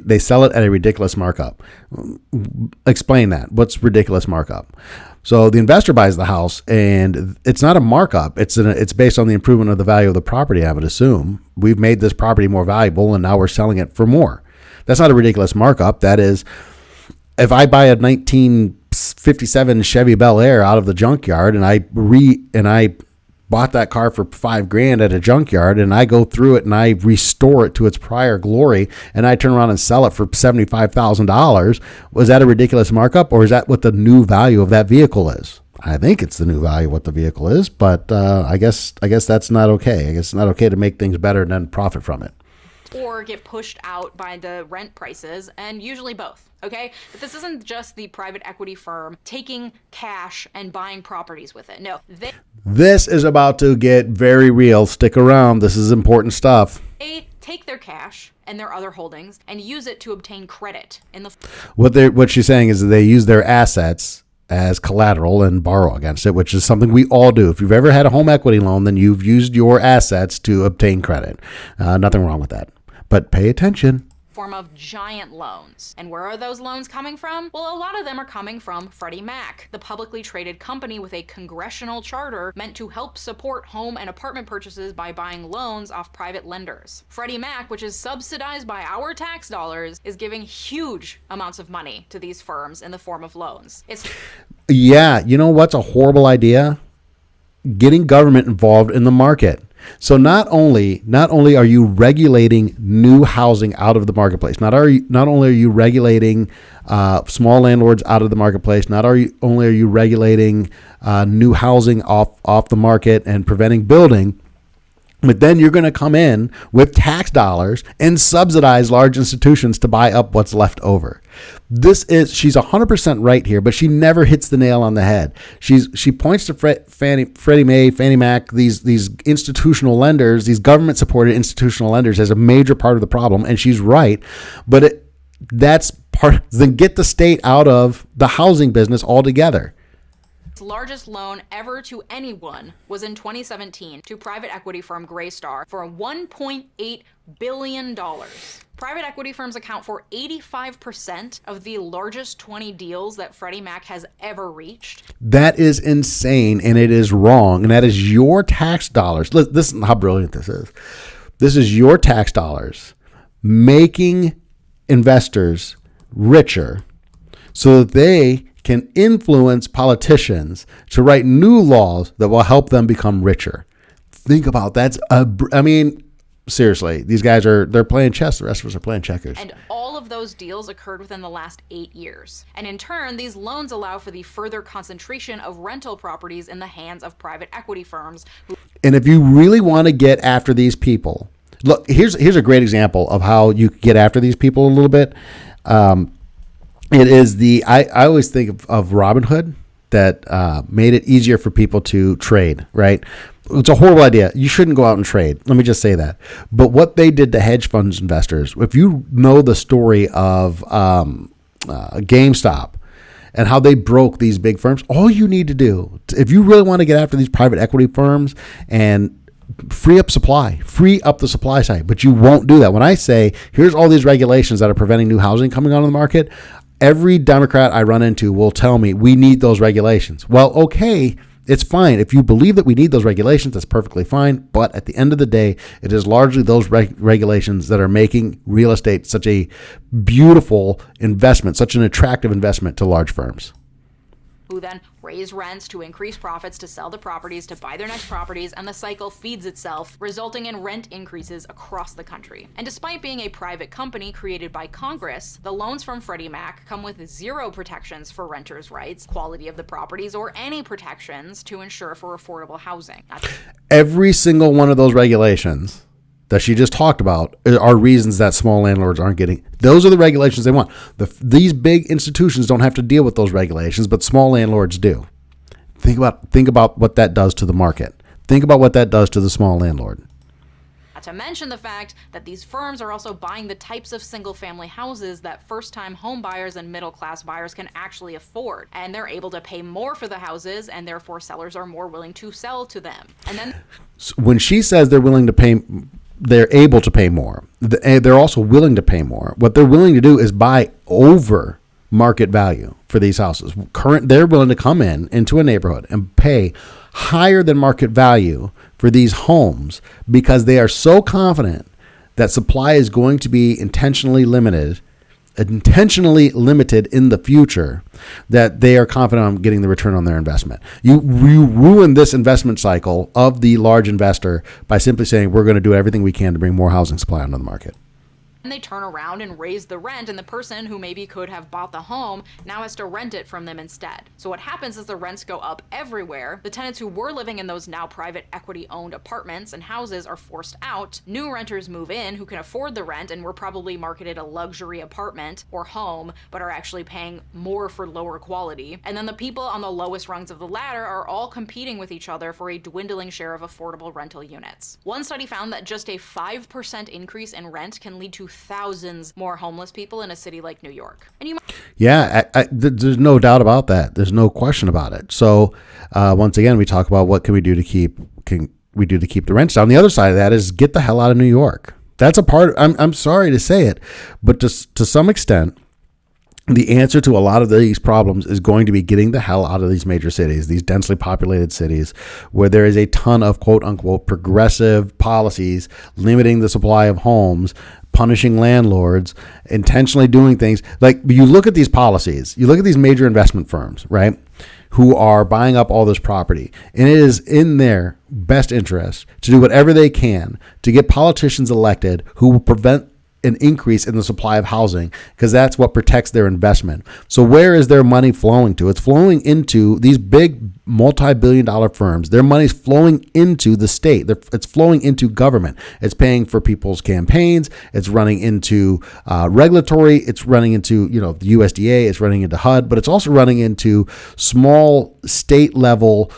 they sell it at a ridiculous markup. Explain that. What's ridiculous markup? So the investor buys the house, and it's not a markup. It's based on the improvement of the value of the property, I would assume. We've made this property more valuable, and now we're selling it for more. That's not a ridiculous markup. That is, if I buy a 1957 Chevy Bel Air out of the junkyard, and I bought that car for $5,000 at a junkyard, and I go through it and I restore it to its prior glory, and I turn around and sell it for $75,000. Was that a ridiculous markup, or is that what the new value of that vehicle is? I think it's the new value of what the vehicle is, but I guess that's not okay. I guess it's not okay to make things better and then profit from it. Or get pushed out by the rent prices, and usually both, okay? But this isn't just the private equity firm taking cash and buying properties with it. No, this is about to get very real. Stick around. This is important stuff. They take their cash and their other holdings and use it to obtain credit in the... What she's saying is that they use their assets as collateral and borrow against it, which is something we all do. If you've ever had a home equity loan, then you've used your assets to obtain credit. Nothing wrong with that. But pay attention. Form of giant loans. And where are those loans coming from? Well, a lot of them are coming from Freddie Mac, the publicly traded company with a congressional charter meant to help support home and apartment purchases by buying loans off private lenders. Freddie Mac, which is subsidized by our tax dollars, is giving huge amounts of money to these firms in the form of loans. Yeah, you know what's a horrible idea? Getting government involved in the market. So not only are you regulating new housing out of the marketplace, not only are you regulating small landlords out of the marketplace, not only are you regulating new housing off the market and preventing building, but then you're going to come in with tax dollars and subsidize large institutions to buy up what's left over. She's 100% right here, but she never hits the nail on the head. She points to Freddie Mae, Fannie Mac, these institutional lenders, these government-supported institutional lenders as a major part of the problem, and she's right. But that's part. Then get the state out of the housing business altogether. Largest loan ever to anyone was in 2017 to private equity firm Greystar for $1.8 billion. Private equity firms account for 85% of the largest 20 deals that Freddie Mac has ever reached. That is insane, and it is wrong, and that is your tax dollars. Listen how brilliant this is. This is your tax dollars making investors richer so that they can influence politicians to write new laws that will help them become richer. Think about that. Seriously, these guys they're playing chess. The rest of us are playing checkers. And all of those deals occurred within the last 8 years. And in turn, these loans allow for the further concentration of rental properties in the hands of private equity firms. And if you really want to get after these people, look, here's a great example of how you get after these people a little bit. It is I always think of Robinhood that made it easier for people to trade, right? It's a horrible idea. You shouldn't go out and trade. Let me just say that. But what they did to hedge funds investors, if you know the story of GameStop and how they broke these big firms, all you need to do, if you really want to get after these private equity firms and free up the supply side, but you won't do that. When I say, here's all these regulations that are preventing new housing coming onto the market, every Democrat I run into will tell me we need those regulations. Well, okay, It's fine. If you believe that we need those regulations, that's perfectly fine. But at the end of the day, it is largely those regulations that are making real estate such a beautiful investment, such an attractive investment to large firms. Who then raise rents to increase profits to sell the properties to buy their next properties, and the cycle feeds itself, resulting in rent increases across the country. And despite being a private company created by Congress, the loans from Freddie Mac come with zero protections for renters' rights, quality of the properties, or any protections to ensure for affordable housing. Every single one of those regulations that she just talked about are reasons that small landlords aren't getting. Those are the regulations they want. These big institutions don't have to deal with those regulations, but small landlords do. Think about what that does to the market. Think about what that does to the small landlord. Not to mention the fact that these firms are also buying the types of single-family houses that first-time home buyers and middle-class buyers can actually afford. And they're able to pay more for the houses, and therefore sellers are more willing to sell to them. And then when she says they're able to pay more, they're also willing to pay more. What they're willing to do is buy over market value for these houses. They're willing to come into a neighborhood and pay higher than market value for these homes because they are so confident that supply is going to be intentionally limited in the future, that they are confident on getting the return on their investment. You ruin this investment cycle of the large investor by simply saying we're going to do everything we can to bring more housing supply onto the market. And they turn around and raise the rent, and the person who maybe could have bought the home now has to rent it from them instead. So what happens is the rents go up everywhere. The tenants who were living in those now private equity-owned apartments and houses are forced out. New renters move in who can afford the rent and were probably marketed a luxury apartment or home, but are actually paying more for lower quality. And then the people on the lowest rungs of the ladder are all competing with each other for a dwindling share of affordable rental units. One study found that just a 5% increase in rent can lead to thousands more homeless people in a city like New York. And there's no doubt about that. There's no question about it. So once again, we talk about what can we do to keep the rents down. The other side of that is get the hell out of New York. That's a part. I'm sorry to say it, but to some extent, the answer to a lot of these problems is going to be getting the hell out of these major cities, these densely populated cities where there is a ton of quote unquote progressive policies limiting the supply of homes, punishing landlords, intentionally doing things. Like you look at these policies, you look at these major investment firms, right, who are buying up all this property, and it is in their best interest to do whatever they can to get politicians elected who will prevent an increase in the supply of housing, because that's what protects their investment. So where is their money flowing to? It's flowing into these big multi-billion-dollar firms. Their money's flowing into the state. It's flowing into government. It's paying for people's campaigns. It's running into regulatory. It's running into the USDA. It's running into HUD, but it's also running into small state level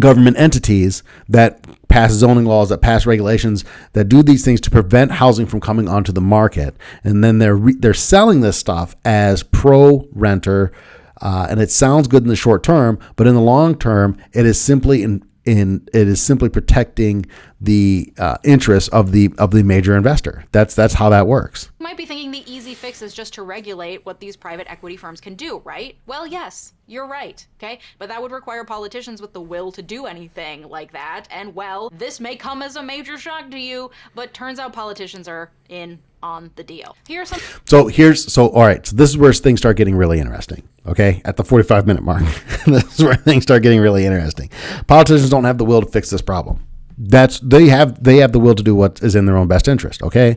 government entities that pass zoning laws, that pass regulations, that do these things to prevent housing from coming onto the market. And then they're selling this stuff as pro-renter, and it sounds good in the short term, but in the long term, it is simply protecting the interests of the major investor. That's how that works. You might be thinking the easy fix is just to regulate what these private equity firms can do, right? Well, yes, you're right, okay? But that would require politicians with the will to do anything like that. And well, this may come as a major shock to you, but turns out politicians are in on the deal. All right. So this is where things start getting really interesting. Okay. At the 45-minute mark, this is where things start getting really interesting. Politicians don't have the will to fix this problem. They have the will to do what is in their own best interest. Okay.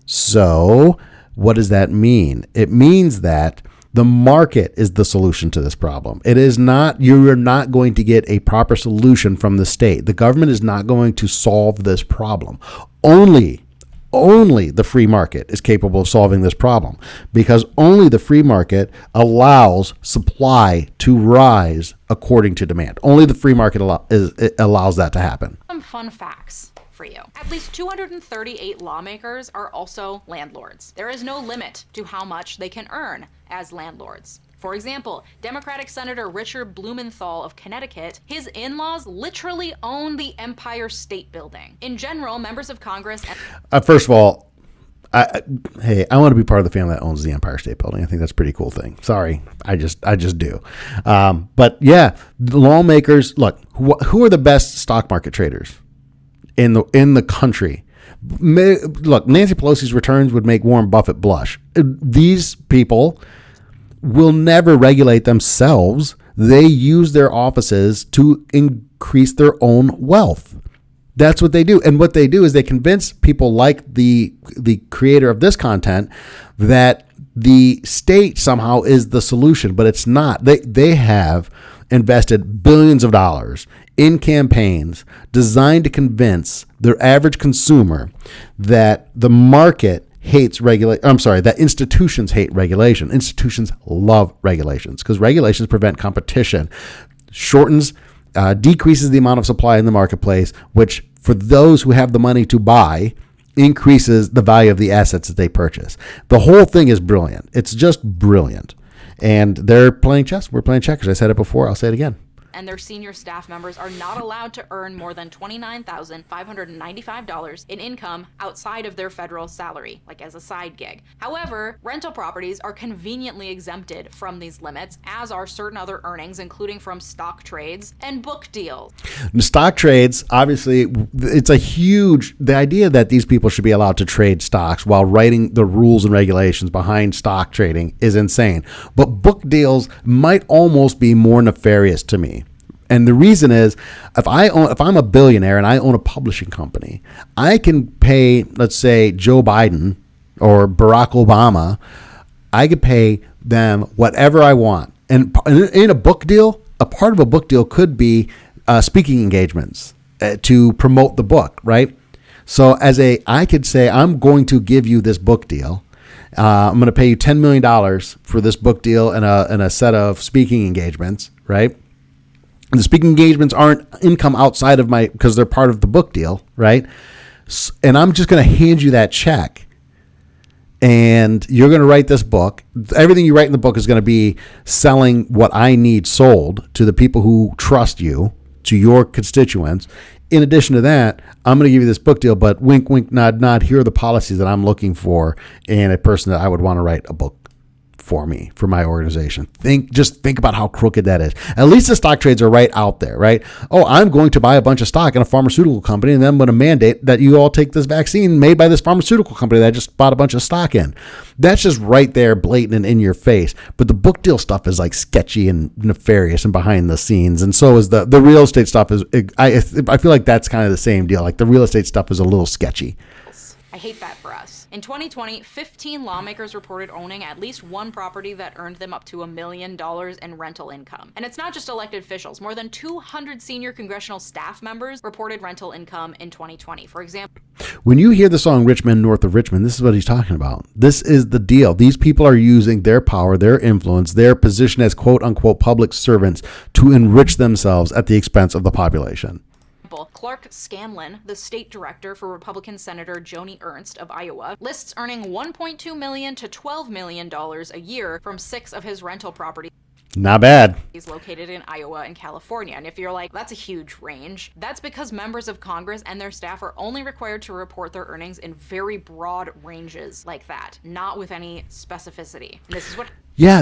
So what does that mean? It means that the market is the solution to this problem. It is not, you're not going to get a proper solution from the state. The government is not going to solve this problem. Only the free market is capable of solving this problem, because only the free market allows supply to rise according to demand. Only the free market allows that to happen. Some fun facts for you. At least 238 lawmakers are also landlords. There is no limit to how much they can earn as landlords. For example, Democratic Senator Richard Blumenthal of Connecticut, his in-laws literally own the Empire State Building. In general, members of Congress... First of all, Hey, I want to be part of the family that owns the Empire State Building. I think that's a pretty cool thing. Sorry, I just do. But yeah, the lawmakers. Look, who are the best stock market traders in the country? Look, Nancy Pelosi's returns would make Warren Buffett blush. These people will never regulate themselves. They use their offices to increase their own wealth. That's what they do. And what they do is they convince people like the creator of this content that the state somehow is the solution, but it's not. They have invested billions of dollars in campaigns designed to convince their average consumer that the market hates that institutions hate regulation. Institutions love regulations because regulations prevent competition, decreases the amount of supply in the marketplace, which for those who have the money to buy, increases the value of the assets that they purchase. The whole thing is brilliant. It's just brilliant. And they're playing chess. We're playing checkers. I said it before. I'll say it again. And their senior staff members are not allowed to earn more than $29,595 in income outside of their federal salary, like as a side gig. However, rental properties are conveniently exempted from these limits, as are certain other earnings, including from stock trades and book deals. Stock trades, obviously, it's the idea that these people should be allowed to trade stocks while writing the rules and regulations behind stock trading is insane. But book deals might almost be more nefarious to me. And the reason is, if I'm a billionaire and I own a publishing company, I can pay, let's say, Joe Biden or Barack Obama, I could pay them whatever I want. And in a book deal, a part of a book deal could be speaking engagements to promote the book, right? So I could say, I'm going to give you this book deal. I'm going to pay you $10 million for this book deal and a set of speaking engagements, right? The speaking engagements aren't income outside of because they're part of the book deal, right? And I'm just going to hand you that check, and you're going to write this book. Everything you write in the book is going to be selling what I need sold to the people who trust you, to your constituents. In addition to that, I'm going to give you this book deal, but wink, wink, nod, nod. Here are the policies that I'm looking for in a person that I would want to write a book for me, for my organization. Just think about how crooked that is. At least the stock trades are right out there, right? Oh, I'm going to buy a bunch of stock in a pharmaceutical company, and then I'm going to mandate that you all take this vaccine made by this pharmaceutical company that I just bought a bunch of stock in. That's just right there, blatant and in your face. But the book deal stuff is like sketchy and nefarious and behind the scenes. And so is the real estate stuff. I feel like that's kind of the same deal. Like the real estate stuff is a little sketchy. I hate that for us. In 2020, 15 lawmakers reported owning at least one property that earned them up to $1 million in rental income. And it's not just elected officials. More than 200 senior congressional staff members reported rental income in 2020. For example, when you hear the song Rich Men North of Richmond, this is what he's talking about. This is the deal. These people are using their power, their influence, their position as quote unquote public servants to enrich themselves at the expense of the population. Clark Scanlon, the state director for Republican Senator Joni Ernst of Iowa, lists earning $1.2 million to $12 million a year from 6 of his rental properties. Not bad. He's located in Iowa and California. And if you're like, that's a huge range, that's because members of Congress and their staff are only required to report their earnings in very broad ranges like that, not with any specificity. And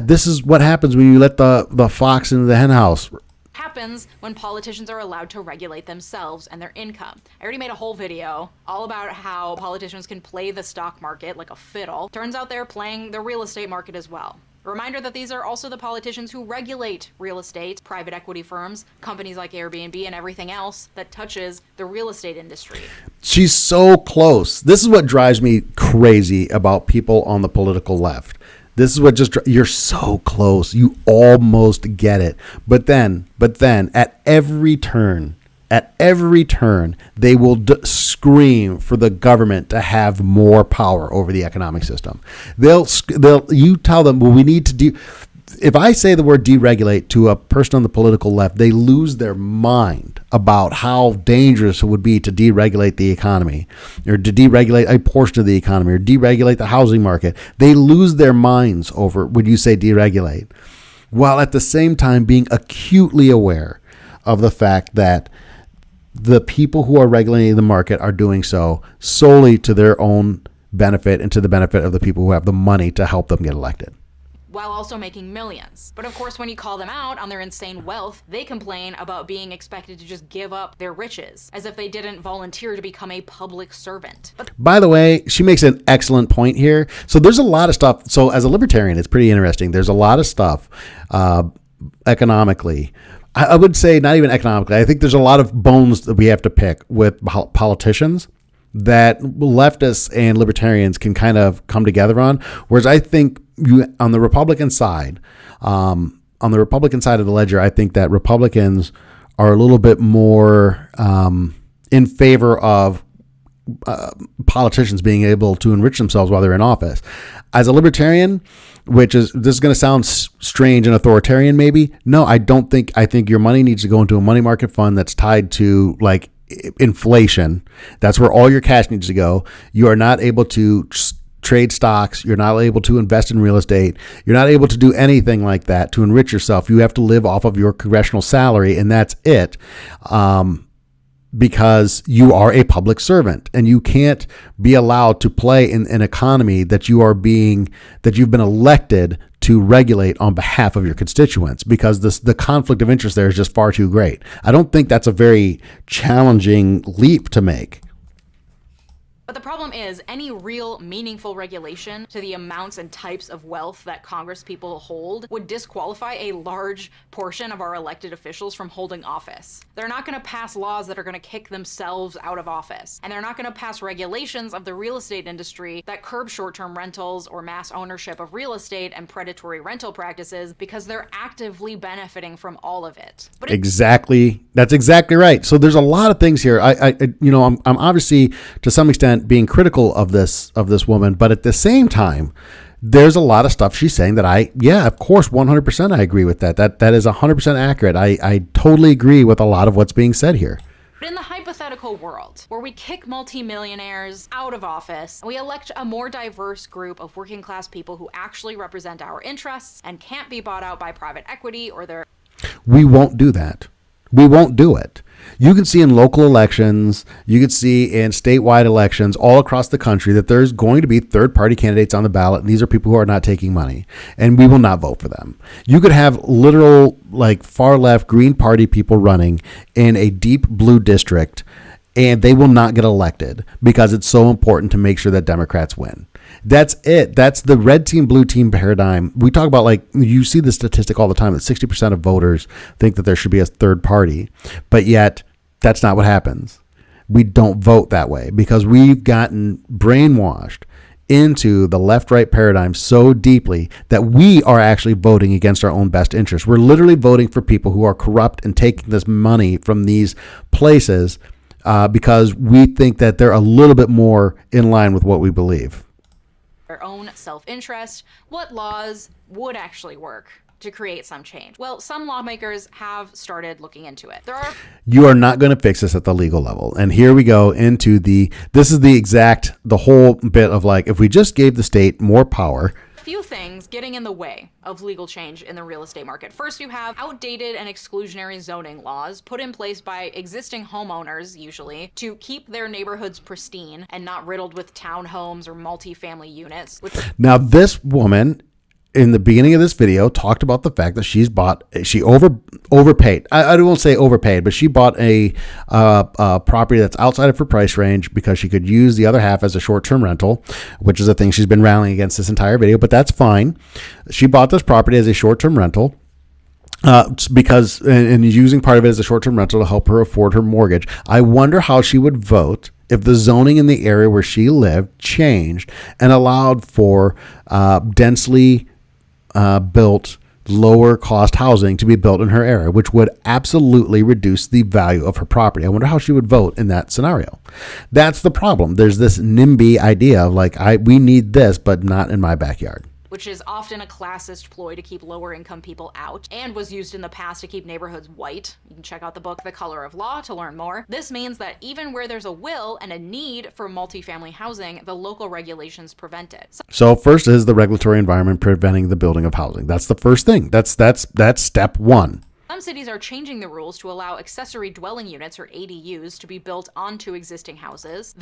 this is what happens when you let the fox into the hen house. Happens when politicians are allowed to regulate themselves and their income. I already made a whole video all about how politicians can play the stock market like a fiddle. Turns out they're playing the real estate market as well. A reminder that these are also the politicians who regulate real estate, private equity firms, companies like Airbnb, and everything else that touches the real estate industry. She's so close. This is what drives me crazy about people on the political left. This is what you're so close. You almost get it. But then at every turn, they will scream for the government to have more power over the economic system. You tell them, well, we need to if I say the word deregulate to a person on the political left, they lose their mind about how dangerous it would be to deregulate the economy or to deregulate a portion of the economy or deregulate the housing market. They lose their minds over when you say deregulate, while at the same time being acutely aware of the fact that the people who are regulating the market are doing so solely to their own benefit and to the benefit of the people who have the money to help them get elected, while also making millions. But of course, when you call them out on their insane wealth, they complain about being expected to just give up their riches, as if they didn't volunteer to become a public servant. But by the way, she makes an excellent point here. So there's a lot of stuff. So as a libertarian, it's pretty interesting. There's a lot of stuff economically. I would say not even economically. I think there's a lot of bones that we have to pick with politicians that leftists and libertarians can kind of come together on. Whereas I think on the Republican side of the ledger, I think that Republicans are a little bit more in favor of politicians being able to enrich themselves while they're in office. As a libertarian, this is going to sound strange and authoritarian, maybe. No, I don't think. I think your money needs to go into a money market fund that's tied to like inflation. That's where all your cash needs to go. You are not able to trade stocks. You're not able to invest in real estate. You're not able to do anything like that to enrich yourself. You have to live off of your congressional salary, and that's it. Because you are a public servant, and you can't be allowed to play in an economy that you've been elected to regulate on behalf of your constituents, because the conflict of interest there is just far too great. I don't think that's a very challenging leap to make. But the problem is, any real meaningful regulation to the amounts and types of wealth that Congress people hold would disqualify a large portion of our elected officials from holding office. They're not going to pass laws that are going to kick themselves out of office. And they're not going to pass regulations of the real estate industry that curb short-term rentals or mass ownership of real estate and predatory rental practices, because they're actively benefiting from all of it. But exactly. That's exactly right. So there's a lot of things here. I'm obviously to some extent being critical of this woman, but at the same time, there's a lot of stuff she's saying that of course, 100% I agree with that. That is 100% accurate. I totally agree with a lot of what's being said here. But in the hypothetical world where we kick multimillionaires out of office and we elect a more diverse group of working class people who actually represent our interests and can't be bought out by private equity or their... We won't do that. We won't do it. You can see in local elections, you can see in statewide elections all across the country that there's going to be third-party candidates on the ballot, and these are people who are not taking money, and we will not vote for them. You could have literal, like, far-left Green Party people running in a deep blue district, and they will not get elected because it's so important to make sure that Democrats win. That's it. That's the red team, blue team paradigm. We talk about, like, you see the statistic all the time that 60% of voters think that there should be a third party, but yet that's not what happens. We don't vote that way because we've gotten brainwashed into the left-right paradigm so deeply that we are actually voting against our own best interests. We're literally voting for people who are corrupt and taking this money from these places because we think that they're a little bit more in line with what we believe. Their own self-interest, what laws would actually work to create some change? Well, some lawmakers have started looking into it. You are not going to fix this at the legal level. And here we go into the whole bit of, like, if we just gave the state more power. Few things getting in the way of legal change in the real estate market. First, you have outdated and exclusionary zoning laws put in place by existing homeowners, usually, to keep their neighborhoods pristine and not riddled with townhomes or multifamily units. Now, this woman in the beginning of this video talked about the fact that she overpaid. I won't say overpaid, but she bought a property that's outside of her price range because she could use the other half as a short-term rental, which is a thing she's been rallying against this entire video, but that's fine. She bought this property as a short-term rental because using part of it as a short-term rental to help her afford her mortgage. I wonder how she would vote if the zoning in the area where she lived changed and allowed for densely built lower cost housing to be built in her area, which would absolutely reduce the value of her property. I wonder how she would vote in that scenario. That's the problem. There's this NIMBY idea of, like, we need this, but not in my backyard. Which is often a classist ploy to keep lower income people out and was used in the past to keep neighborhoods white. You can check out the book The Color of Law to learn more. This means that even where there's a will and a need for multifamily housing, the local regulations prevent it. So first is the regulatory environment preventing the building of housing. That's the first thing. That's step one. Some cities are changing the rules to allow accessory dwelling units, or ADUs, to be built onto existing houses.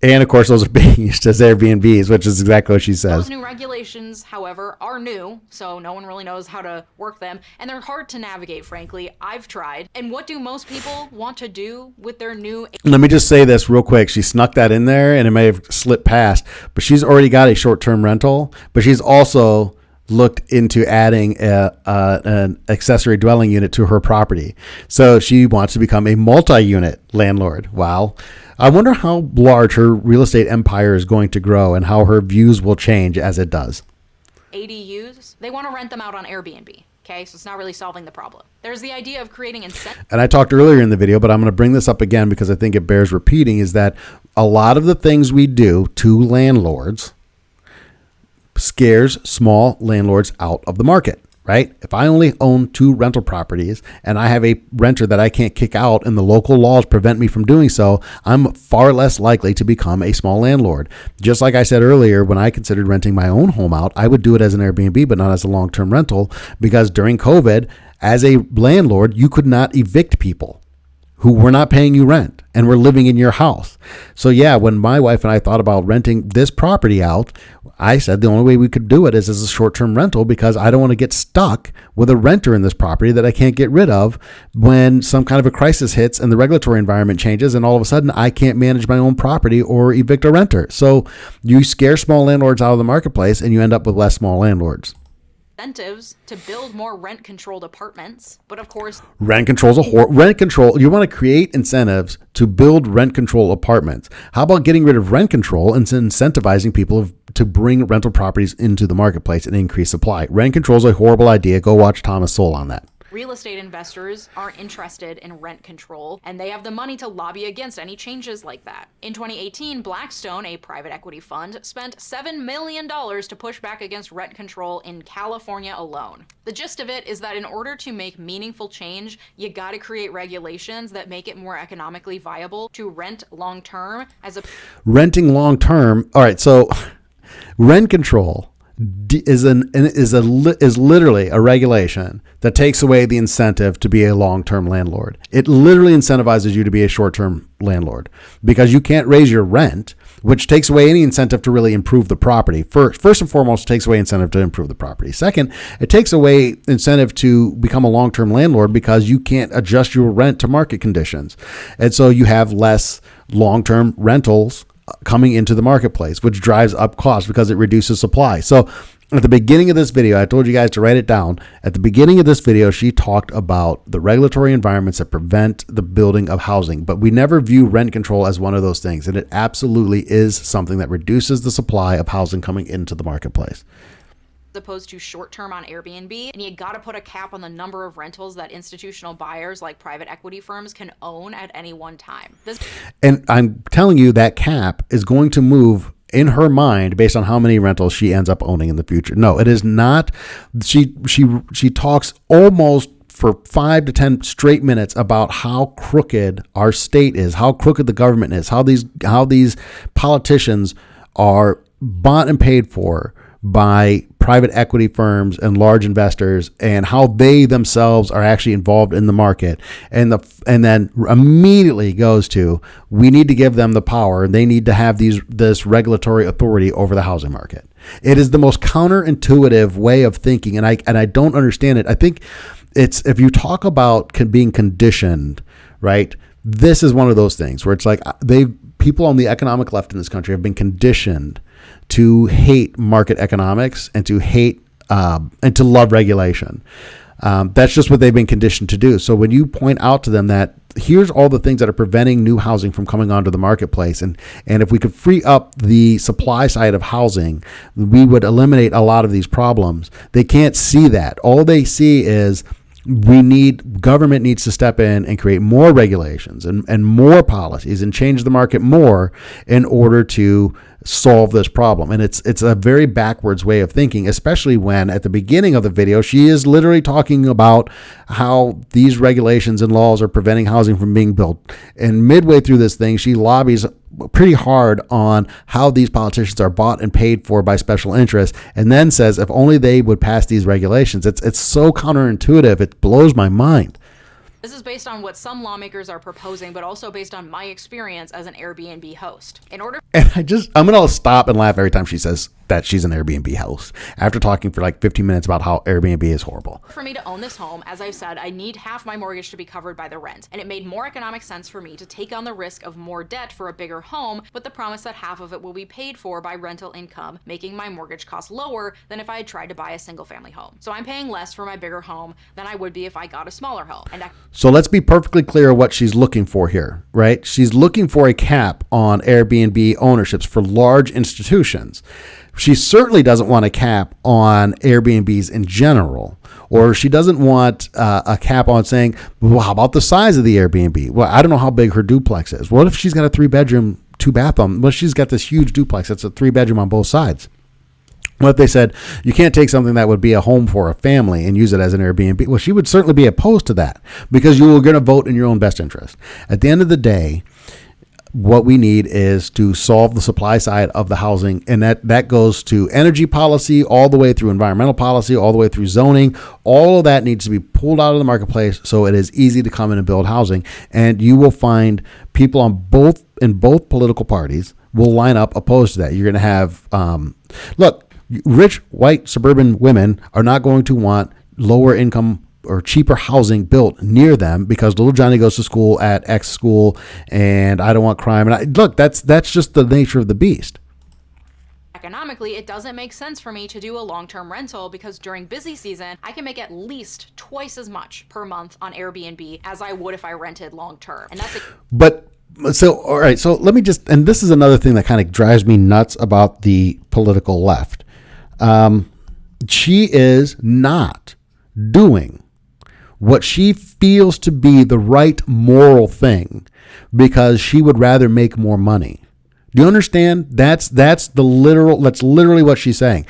And of course, those are being used as Airbnbs, which is exactly what she says. Those new regulations, however, are new, so no one really knows how to work them, and they're hard to navigate, frankly. I've tried. And what do most people want to do with their new... Let me just say this real quick. She snuck that in there, and it may have slipped past, but she's already got a short-term rental, but she's also looked into adding an accessory dwelling unit to her property. So she wants to become a multi-unit landlord. Wow. I wonder how large her real estate empire is going to grow and how her views will change as it does. ADUs, they want to rent them out on Airbnb. Okay, so it's not really solving the problem. There's the idea of creating incentives. And I talked earlier in the video, but I'm going to bring this up again because I think it bears repeating, is that a lot of the things we do to landlords scares small landlords out of the market, right? If I only own 2 rental properties and I have a renter that I can't kick out and the local laws prevent me from doing so, I'm far less likely to become a small landlord. Just like I said earlier, when I considered renting my own home out, I would do it as an Airbnb, but not as a long-term rental, because during COVID, as a landlord, you could not evict people who were not paying you rent and were living in your house. So yeah, when my wife and I thought about renting this property out, I said the only way we could do it is as a short-term rental, because I don't want to get stuck with a renter in this property that I can't get rid of when some kind of a crisis hits and the regulatory environment changes and all of a sudden I can't manage my own property or evict a renter. So you scare small landlords out of the marketplace and you end up with less small landlords. Incentives to build more rent-controlled apartments, but of course, rent control. You want to create incentives to build rent control apartments. How about getting rid of rent control and incentivizing people to bring rental properties into the marketplace and increase supply? Rent control is a horrible idea. Go watch Thomas Sowell on that. real estate investors aren't interested in rent control, and they have the money to lobby against any changes like that. In 2018, Blackstone, a private equity fund, spent $7 million to push back against rent control in California alone. The gist of it is that in order to make meaningful change, you gotta create regulations that make it more economically viable to rent long-term as a... Renting long-term, all right, so rent control is literally a regulation that takes away the incentive to be a long-term landlord. It literally incentivizes you to be a short-term landlord because you can't raise your rent, which takes away any incentive to really improve the property. First and foremost, it takes away incentive to improve the property. Second, it takes away incentive to become a long-term landlord because you can't adjust your rent to market conditions. And so you have less long-term rentals coming into the marketplace, which drives up costs because it reduces supply. So at the beginning of this video, I told you guys to write it down. At the beginning of this video, she talked about the regulatory environments that prevent the building of housing, but we never view rent control as one of those things. And it absolutely is something that reduces the supply of housing coming into the marketplace. As opposed to short-term on Airbnb, and you got to put a cap on the number of rentals that institutional buyers like private equity firms can own at any one time. And I'm telling you that cap is going to move in her mind based on how many rentals she ends up owning in the future. No, it is not. She talks almost for 5 to 10 straight minutes about how crooked our state is, how crooked the government is, how these politicians are bought and paid for by private equity firms and large investors, and how they themselves are actually involved in the market. And then immediately goes to, we need to give them the power. They need to have this regulatory authority over the housing market. It is the most counterintuitive way of thinking, and I don't understand it. I think it's, if you talk about being conditioned, right? This is one of those things where it's like people on the economic left in this country have been conditioned to hate market economics and to hate and to love regulation. That's just what they've been conditioned to do. So when you point out to them that here's all the things that are preventing new housing from coming onto the marketplace, and if we could free up the supply side of housing, we would eliminate a lot of these problems. They can't see that. All they see is government needs to step in and create more regulations and more policies and change the market more in order to solve this problem. And it's a very backwards way of thinking, especially when at the beginning of the video, she is literally talking about how these regulations and laws are preventing housing from being built. And midway through this thing, she lobbies pretty hard on how these politicians are bought and paid for by special interests, and then says if only they would pass these regulations. It's so counterintuitive. It blows my mind. This is based on what some lawmakers are proposing, but also based on my experience as an Airbnb host. In order And I'm going to stop and laugh every time she says that she's an Airbnb host after talking for like 15 minutes about how Airbnb is horrible. for me to own this home, as I've said, I need half my mortgage to be covered by the rent. And it made more economic sense for me to take on the risk of more debt for a bigger home with the promise that half of it will be paid for by rental income, making my mortgage cost lower than if I had tried to buy a single family home. So I'm paying less for my bigger home than I would be if I got a smaller home. So let's be perfectly clear what she's looking for here, right? She's looking for a cap on Airbnb ownerships for large institutions. She certainly doesn't want a cap on Airbnbs in general, or she doesn't want a cap on saying, well, how about the size of the Airbnb? Well, I don't know how big her duplex is. What if she's got a 3-bedroom, 2-bathroom? Well, she's got this huge duplex. That's a 3-bedroom on both sides. What if they said you can't take something that would be a home for a family and use it as an Airbnb? Well, she would certainly be opposed to that because you are going to vote in your own best interest. At the end of the day, what we need is to solve the supply side of the housing, and that goes to energy policy all the way through environmental policy, all the way through zoning. All of that needs to be pulled out of the marketplace so it is easy to come in and build housing. And you will find people in both political parties will line up opposed to that. You're going to have, look, rich white suburban women are not going to want lower income or cheaper housing built near them because little Johnny goes to school at X school and I don't want crime. And look, that's just the nature of the beast. Economically, it doesn't make sense for me to do a long-term rental because during busy season, I can make at least twice as much per month on Airbnb as I would if I rented long-term. And all right, so let me and this is another thing that kind of drives me nuts about the political left. She is not doing what she feels to be the right moral thing because she would rather make more money. Do you understand? That's literally what she's saying.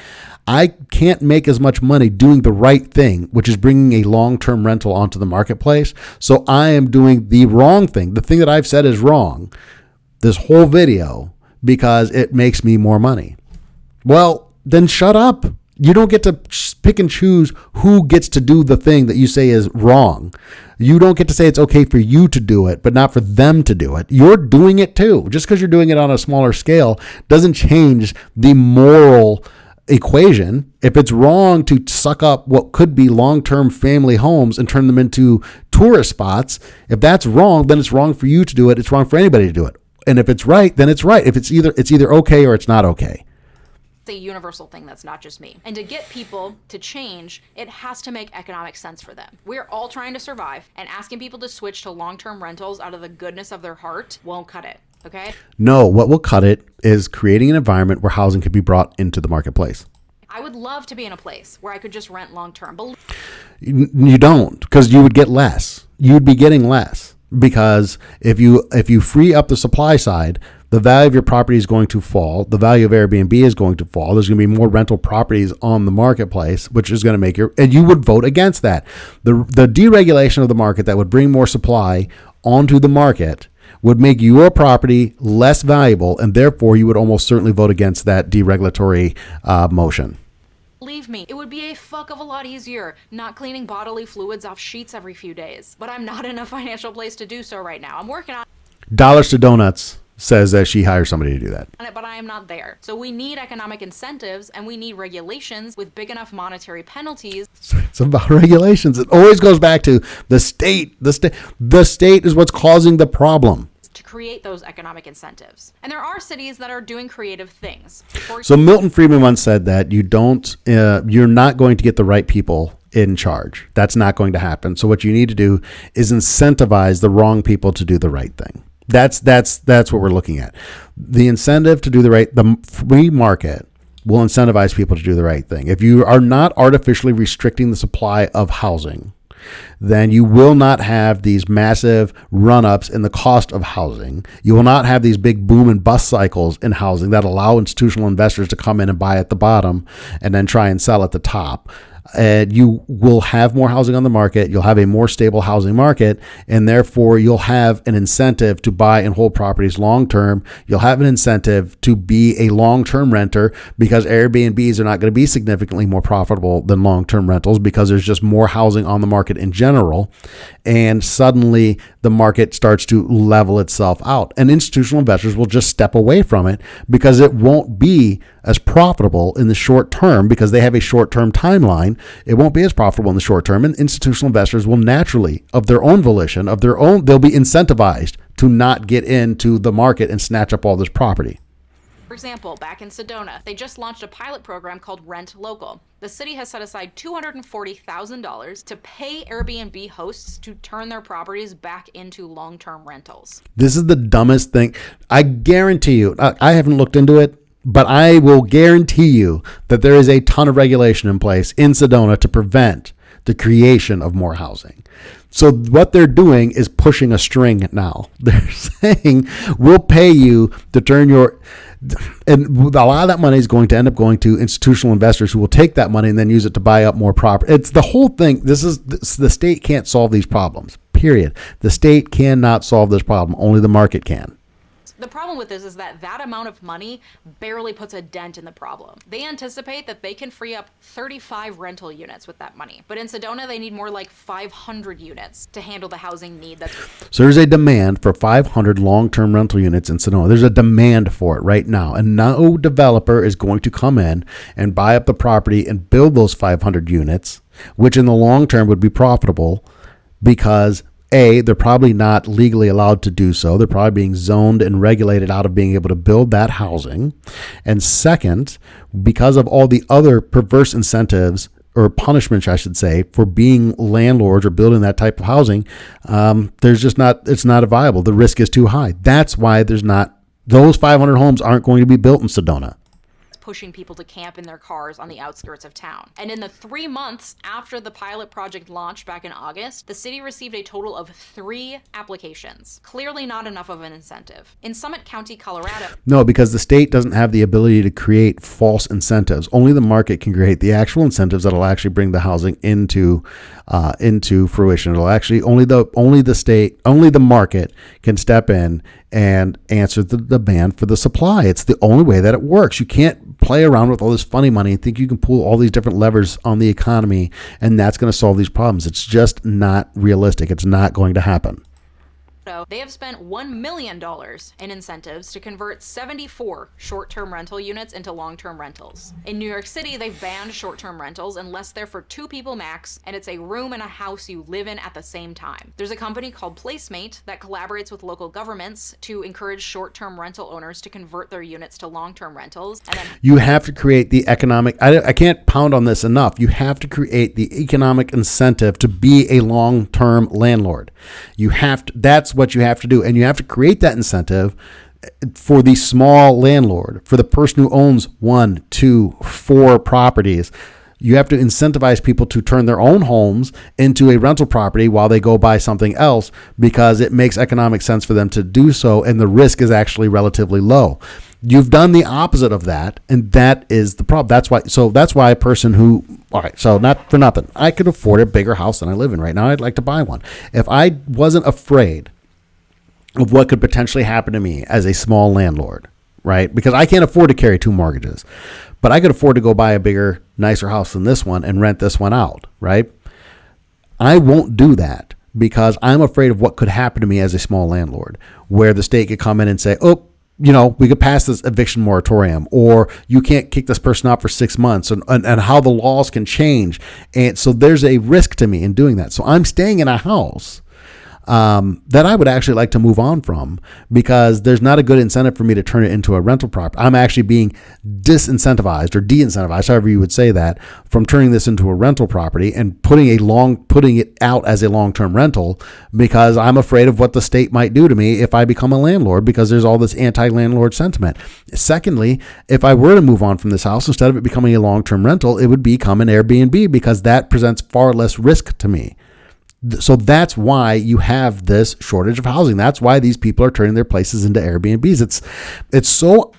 I can't make as much money doing the right thing, which is bringing a long-term rental onto the marketplace. So I am doing the wrong thing. The thing that I've said is wrong this whole video because it makes me more money. Well, then shut up. You don't get to pick and choose who gets to do the thing that you say is wrong. You don't get to say it's okay for you to do it, but not for them to do it. You're doing it too. Just because you're doing it on a smaller scale doesn't change the moral equation. If it's wrong to suck up what could be long-term family homes and turn them into tourist spots, if that's wrong, then it's wrong for you to do it. It's wrong for anybody to do it. And if it's right, then it's right. If it's either okay or it's not okay. a universal thing that's not just me. And to get people to change, it has to make economic sense for them. We're all trying to survive, and asking people to switch to long-term rentals out of the goodness of their heart won't cut it, okay? No, what will cut it is creating an environment where housing can be brought into the marketplace. I would love to be in a place where I could just rent long-term. But You don't, because you would get less. You'd be getting less because if you free up the supply side, the value of your property is going to fall. The value of Airbnb is going to fall. There's going to be more rental properties on the marketplace, which is going to and you would vote against that. The deregulation of the market that would bring more supply onto the market would make your property less valuable, and therefore you would almost certainly vote against that deregulatory motion. believe me, it would be a fuck of a lot easier not cleaning bodily fluids off sheets every few days. But I'm not in a financial place to do so right now. I'm working on Dollars to Donuts says that she hires somebody to do that. it, but I am not there. So we need economic incentives and we need regulations with big enough monetary penalties. It's about regulations. It always goes back to the state. The state is what's causing the problem. To create those economic incentives. And there are cities that are doing creative things. So Milton Friedman once said that you're not going to get the right people in charge. That's not going to happen. So what you need to do is incentivize the wrong people to do the right thing. That's what we're looking at. The incentive to do the free market will incentivize people to do the right thing. If you are not artificially restricting the supply of housing, then you will not have these massive run-ups in the cost of housing. You will not have these big boom and bust cycles in housing that allow institutional investors to come in and buy at the bottom and then try and sell at the top. and you will have more housing on the market. You'll have a more stable housing market, and therefore you'll have an incentive to buy and hold properties long term. You'll have an incentive to be a long-term renter because Airbnbs are not going to be significantly more profitable than long-term rentals because there's just more housing on the market in general. And suddenly the market starts to level itself out, and institutional investors will just step away from it because it won't be as profitable in the short term because they have a short-term timeline. It won't be as profitable in the short term, and institutional investors will naturally, of their own volition, they'll be incentivized to not get into the market and snatch up all this property. For example, back in Sedona, they just launched a pilot program called Rent Local. The city has set aside $240,000 to pay Airbnb hosts to turn their properties back into long-term rentals. This is the dumbest thing. I guarantee you, I haven't looked into it, but I will guarantee you that there is a ton of regulation in place in Sedona to prevent the creation of more housing. So what they're doing is pushing a string now. They're saying, we'll pay you to turn your... And a lot of that money is going to end up going to institutional investors who will take that money and then use it to buy up more property. It's the whole thing. The state can't solve these problems, period. The state cannot solve this problem. Only the market can. The problem with this is that amount of money barely puts a dent in the problem. They anticipate that they can free up 35 rental units with that money. But in Sedona, they need more like 500 units to handle the housing need. So there's a demand for 500 long-term rental units in Sedona. There's a demand for it right now. And no developer is going to come in and buy up the property and build those 500 units, which in the long term would be profitable because they're probably not legally allowed to do so. They're probably being zoned and regulated out of being able to build that housing. And second, because of all the other perverse incentives or punishments, I should say, for being landlords or building that type of housing, it's not viable. The risk is too high. That's why those 500 homes aren't going to be built in Sedona. Pushing people to camp in their cars on the outskirts of town. And in the 3 months after the pilot project launched back in August, the city received a total of 3 applications. Clearly not enough of an incentive. In Summit County, Colorado... No, because the state doesn't have the ability to create false incentives. Only the market can create the actual incentives that'll actually bring the housing into fruition. It'll actually only the market can step in and answer the demand for the supply. It's the only way that it works. You can't play around with all this funny money and think you can pull all these different levers on the economy and that's going to solve these problems. It's just not realistic. It's not going to happen. They have spent $1 million in incentives to convert 74 short-term rental units into long-term rentals. In New York City, they've banned short-term rentals unless they're for 2 people max, and it's a room and a house you live in at the same time. There's a company called Placemate that collaborates with local governments to encourage short-term rental owners to convert their units to long-term rentals. And then you have to create the economic... I can't pound on this enough. You have to create the economic incentive to be a long-term landlord. That's what you have to do. And you have to create that incentive for the small landlord, for the person who owns 1, 2, 4 properties. You have to incentivize people to turn their own homes into a rental property while they go buy something else because it makes economic sense for them to do so. And the risk is actually relatively low. You've done the opposite of that, and that is the problem. That's why a person who, all right, so not for nothing, I could afford a bigger house than I live in right now. I'd like to buy one. If I wasn't afraid of what could potentially happen to me as a small landlord, right? Because I can't afford to carry 2 mortgages, but I could afford to go buy a bigger, nicer house than this one and rent this one out, right? I won't do that because I'm afraid of what could happen to me as a small landlord, where the state could come in and say, we could pass this eviction moratorium, or you can't kick this person out for 6 months, and how the laws can change. And so there's a risk to me in doing that. So I'm staying in a house that I would actually like to move on from because there's not a good incentive for me to turn it into a rental property. I'm actually being disincentivized or de-incentivized, however you would say that, from turning this into a rental property and putting it out as a long-term rental because I'm afraid of what the state might do to me if I become a landlord because there's all this anti-landlord sentiment. Secondly, if I were to move on from this house, instead of it becoming a long-term rental, it would become an Airbnb because that presents far less risk to me. So that's why you have this shortage of housing. That's why these people are turning their places into Airbnbs. It's so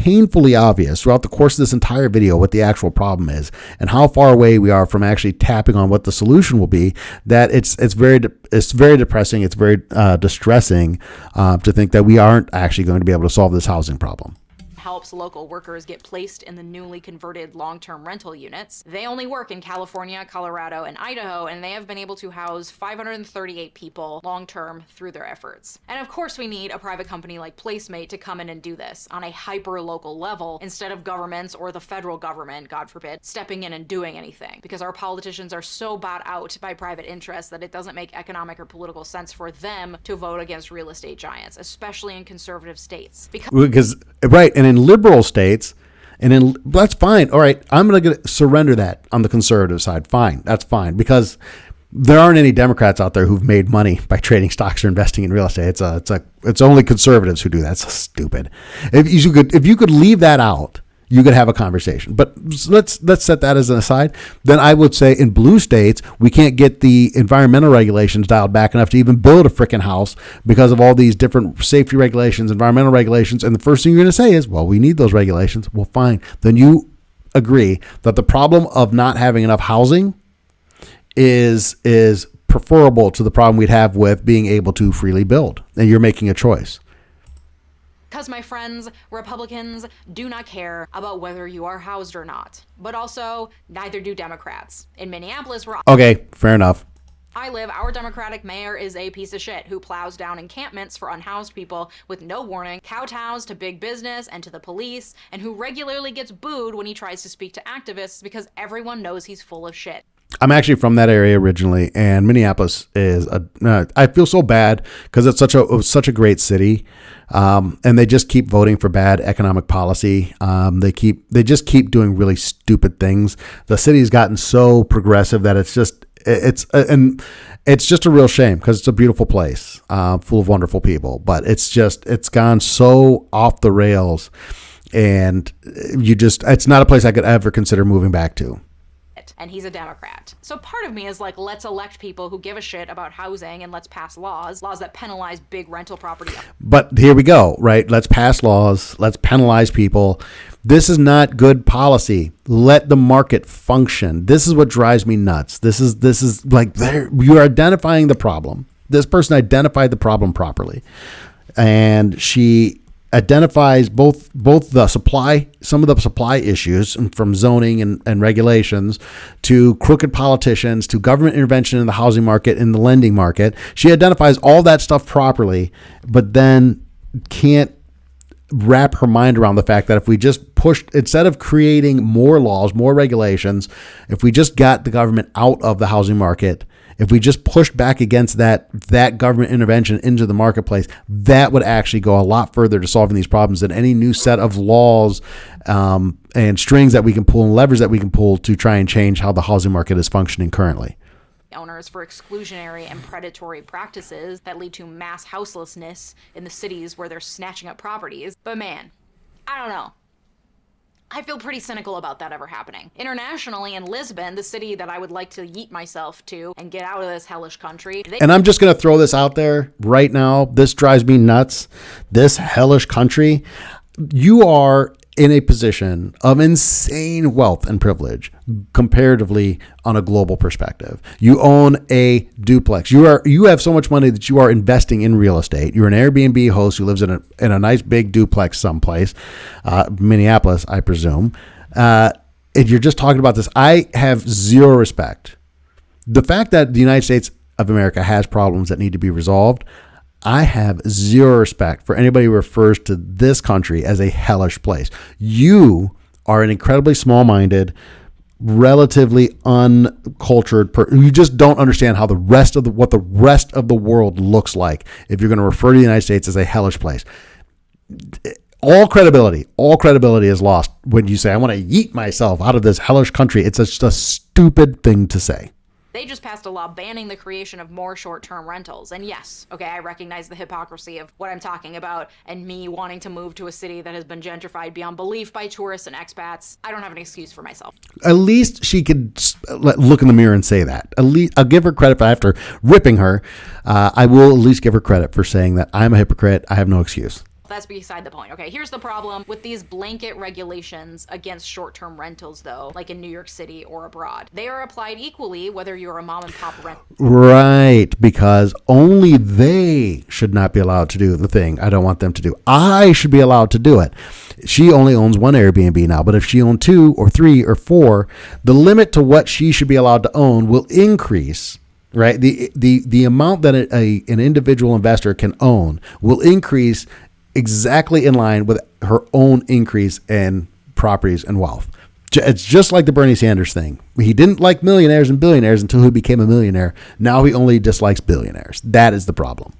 painfully obvious throughout the course of this entire video what the actual problem is and how far away we are from actually tapping on what the solution will be, that it's very depressing. It's very distressing to think that we aren't actually going to be able to solve this housing problem. Helps local workers get placed in the newly converted long-term rental units. They only work in California, Colorado, and Idaho, and they have been able to house 538 people long-term through their efforts. And of course we need a private company like Placemate to come in and do this on a hyper-local level instead of governments or the federal government, God forbid, stepping in and doing anything. Because our politicians are so bought out by private interests that it doesn't make economic or political sense for them to vote against real estate giants, especially in conservative states. Because right, and in liberal states, that's fine. All right, I'm going to surrender that on the conservative side. Fine, that's fine, because there aren't any Democrats out there who've made money by trading stocks or investing in real estate. It's only conservatives who do that. It's so stupid. If you could leave that out, you could have a conversation. But let's set that as an aside. Then I would say in blue states, we can't get the environmental regulations dialed back enough to even build a freaking house because of all these different safety regulations, environmental regulations. And the first thing you're going to say is, well, we need those regulations. Well, fine. Then you agree that the problem of not having enough housing is preferable to the problem we'd have with being able to freely build. And you're making a choice. Because, my friends, Republicans do not care about whether you are housed or not. But also, neither do Democrats. In Minneapolis, where okay, fair enough. I live, our Democratic mayor is a piece of shit who plows down encampments for unhoused people with no warning, kowtows to big business and to the police, and who regularly gets booed when he tries to speak to activists because everyone knows he's full of shit. I'm actually from that area originally, and Minneapolis is I feel so bad because it's such a great city, and they just keep voting for bad economic policy. They just keep doing really stupid things. The city's gotten so progressive that it's just a real shame because it's a beautiful place, full of wonderful people, but it's gone so off the rails, and it's not a place I could ever consider moving back to. And he's a Democrat. So part of me is like, let's elect people who give a shit about housing and let's pass laws that penalize big rental property. But here we go, right? Let's pass laws. Let's penalize people. This is not good policy. Let the market function. This is what drives me nuts. This is like you're identifying the problem. This person identified the problem properly. And she identifies both the supply, some of the supply issues from zoning and regulations to crooked politicians to government intervention in the housing market, in the lending market. She identifies all that stuff properly, but then can't wrap her mind around the fact that if we just pushed, instead of creating more laws, more regulations, if we just got the government out of the housing market, if we just pushed back against that government intervention into the marketplace, that would actually go a lot further to solving these problems than any new set of laws and strings that we can pull and levers that we can pull to try and change how the housing market is functioning currently. Owners for exclusionary and predatory practices that lead to mass houselessness in the cities where they're snatching up properties. But man, I don't know. I feel pretty cynical about that ever happening. Internationally, in Lisbon, the city that I would like to yeet myself to and get out of this hellish country. And I'm just going to throw this out there right now. This drives me nuts. This hellish country. You are in a position of insane wealth and privilege comparatively on a global perspective. You own a duplex. You have so much money that you are investing in real estate. You're an Airbnb host who lives in a nice big duplex someplace, Minneapolis, I presume. And you're just talking about this. I have zero respect. The fact that the United States of America has problems that need to be resolved, I have zero respect for anybody who refers to this country as a hellish place. You are an incredibly small-minded, relatively uncultured person. You just don't understand how what the rest of the world looks like if you're going to refer to the United States as a hellish place. All credibility is lost when you say, I want to yeet myself out of this hellish country. It's just a stupid thing to say. They just passed a law banning the creation of more short-term rentals. And yes, okay, I recognize the hypocrisy of what I'm talking about and me wanting to move to a city that has been gentrified beyond belief by tourists and expats. I don't have an excuse for myself. At least she could look in the mirror and say that. At least I'll give her credit for, after ripping her. I will at least give her credit for saying that I'm a hypocrite. I have no excuse. that's beside the point. Okay, here's the problem with these blanket regulations against short-term rentals, though, like in New York City or abroad. They are applied equally whether you're a mom and pop rent. Right, because only they should not be allowed to do the thing I don't want them to do. I should be allowed to do it. She only owns one Airbnb now, but if she owned 2 or 3 or 4, the limit to what she should be allowed to own will increase. Right, the amount that an individual investor can own will increase exactly in line with her own increase in properties and wealth. It's just like the Bernie Sanders thing. He didn't like millionaires and billionaires until he became a millionaire. Now he only dislikes billionaires. That is the problem.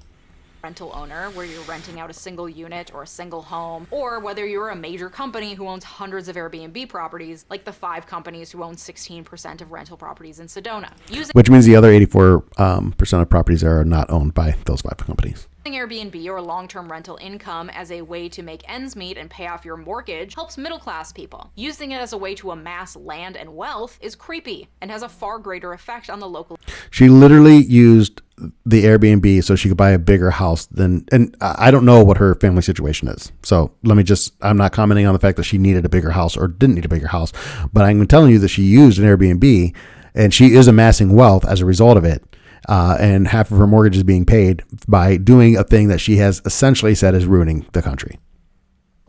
Rental owner, where you're renting out a single unit or a single home, or whether you're a major company who owns hundreds of Airbnb properties, like the 5 companies who own 16% of rental properties in Sedona. Which means the other 84% of properties are not owned by those 5 companies. Using Airbnb or long-term rental income as a way to make ends meet and pay off your mortgage helps middle-class people. Using it as a way to amass land and wealth is creepy and has a far greater effect on the local. She literally used the Airbnb so she could buy a bigger house than, and I don't know what her family situation is. So I'm not commenting on the fact that she needed a bigger house or didn't need a bigger house, but I'm telling you that she used an Airbnb and she is amassing wealth as a result of it. And half of her mortgage is being paid by doing a thing that she has essentially said is ruining the country.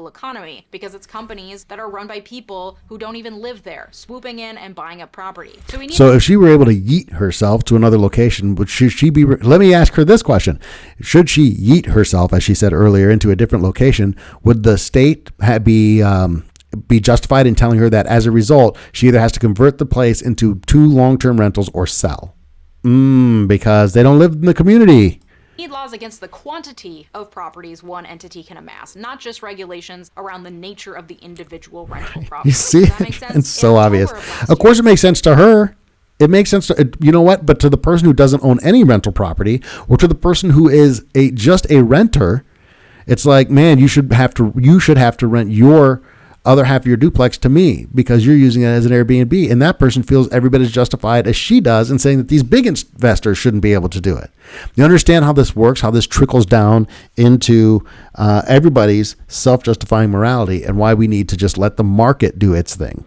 Economy, because it's companies that are run by people who don't even live there, swooping in and buying up property. So if she were able to yeet herself to another location, should she be? Let me ask her this question: should she yeet herself, as she said earlier, into a different location? Would the state be justified in telling her that as a result, she either has to convert the place into 2 long-term rentals or sell? Because they don't live in the community. Need laws against the quantity of properties one entity can amass, not just regulations around the nature of the individual rental property. You see, does that make sense? It's so obvious. Of course, it makes sense to her. It makes sense to, you know what? But to the person who doesn't own any rental property, or to the person who is just a renter, it's like, man, you should have to rent your other half of your duplex to me because you're using it as an Airbnb. And that person feels every bit as justified as she does in saying that these big investors shouldn't be able to do it. You understand how this works, how this trickles down into everybody's self-justifying morality, and why we need to just let the market do its thing.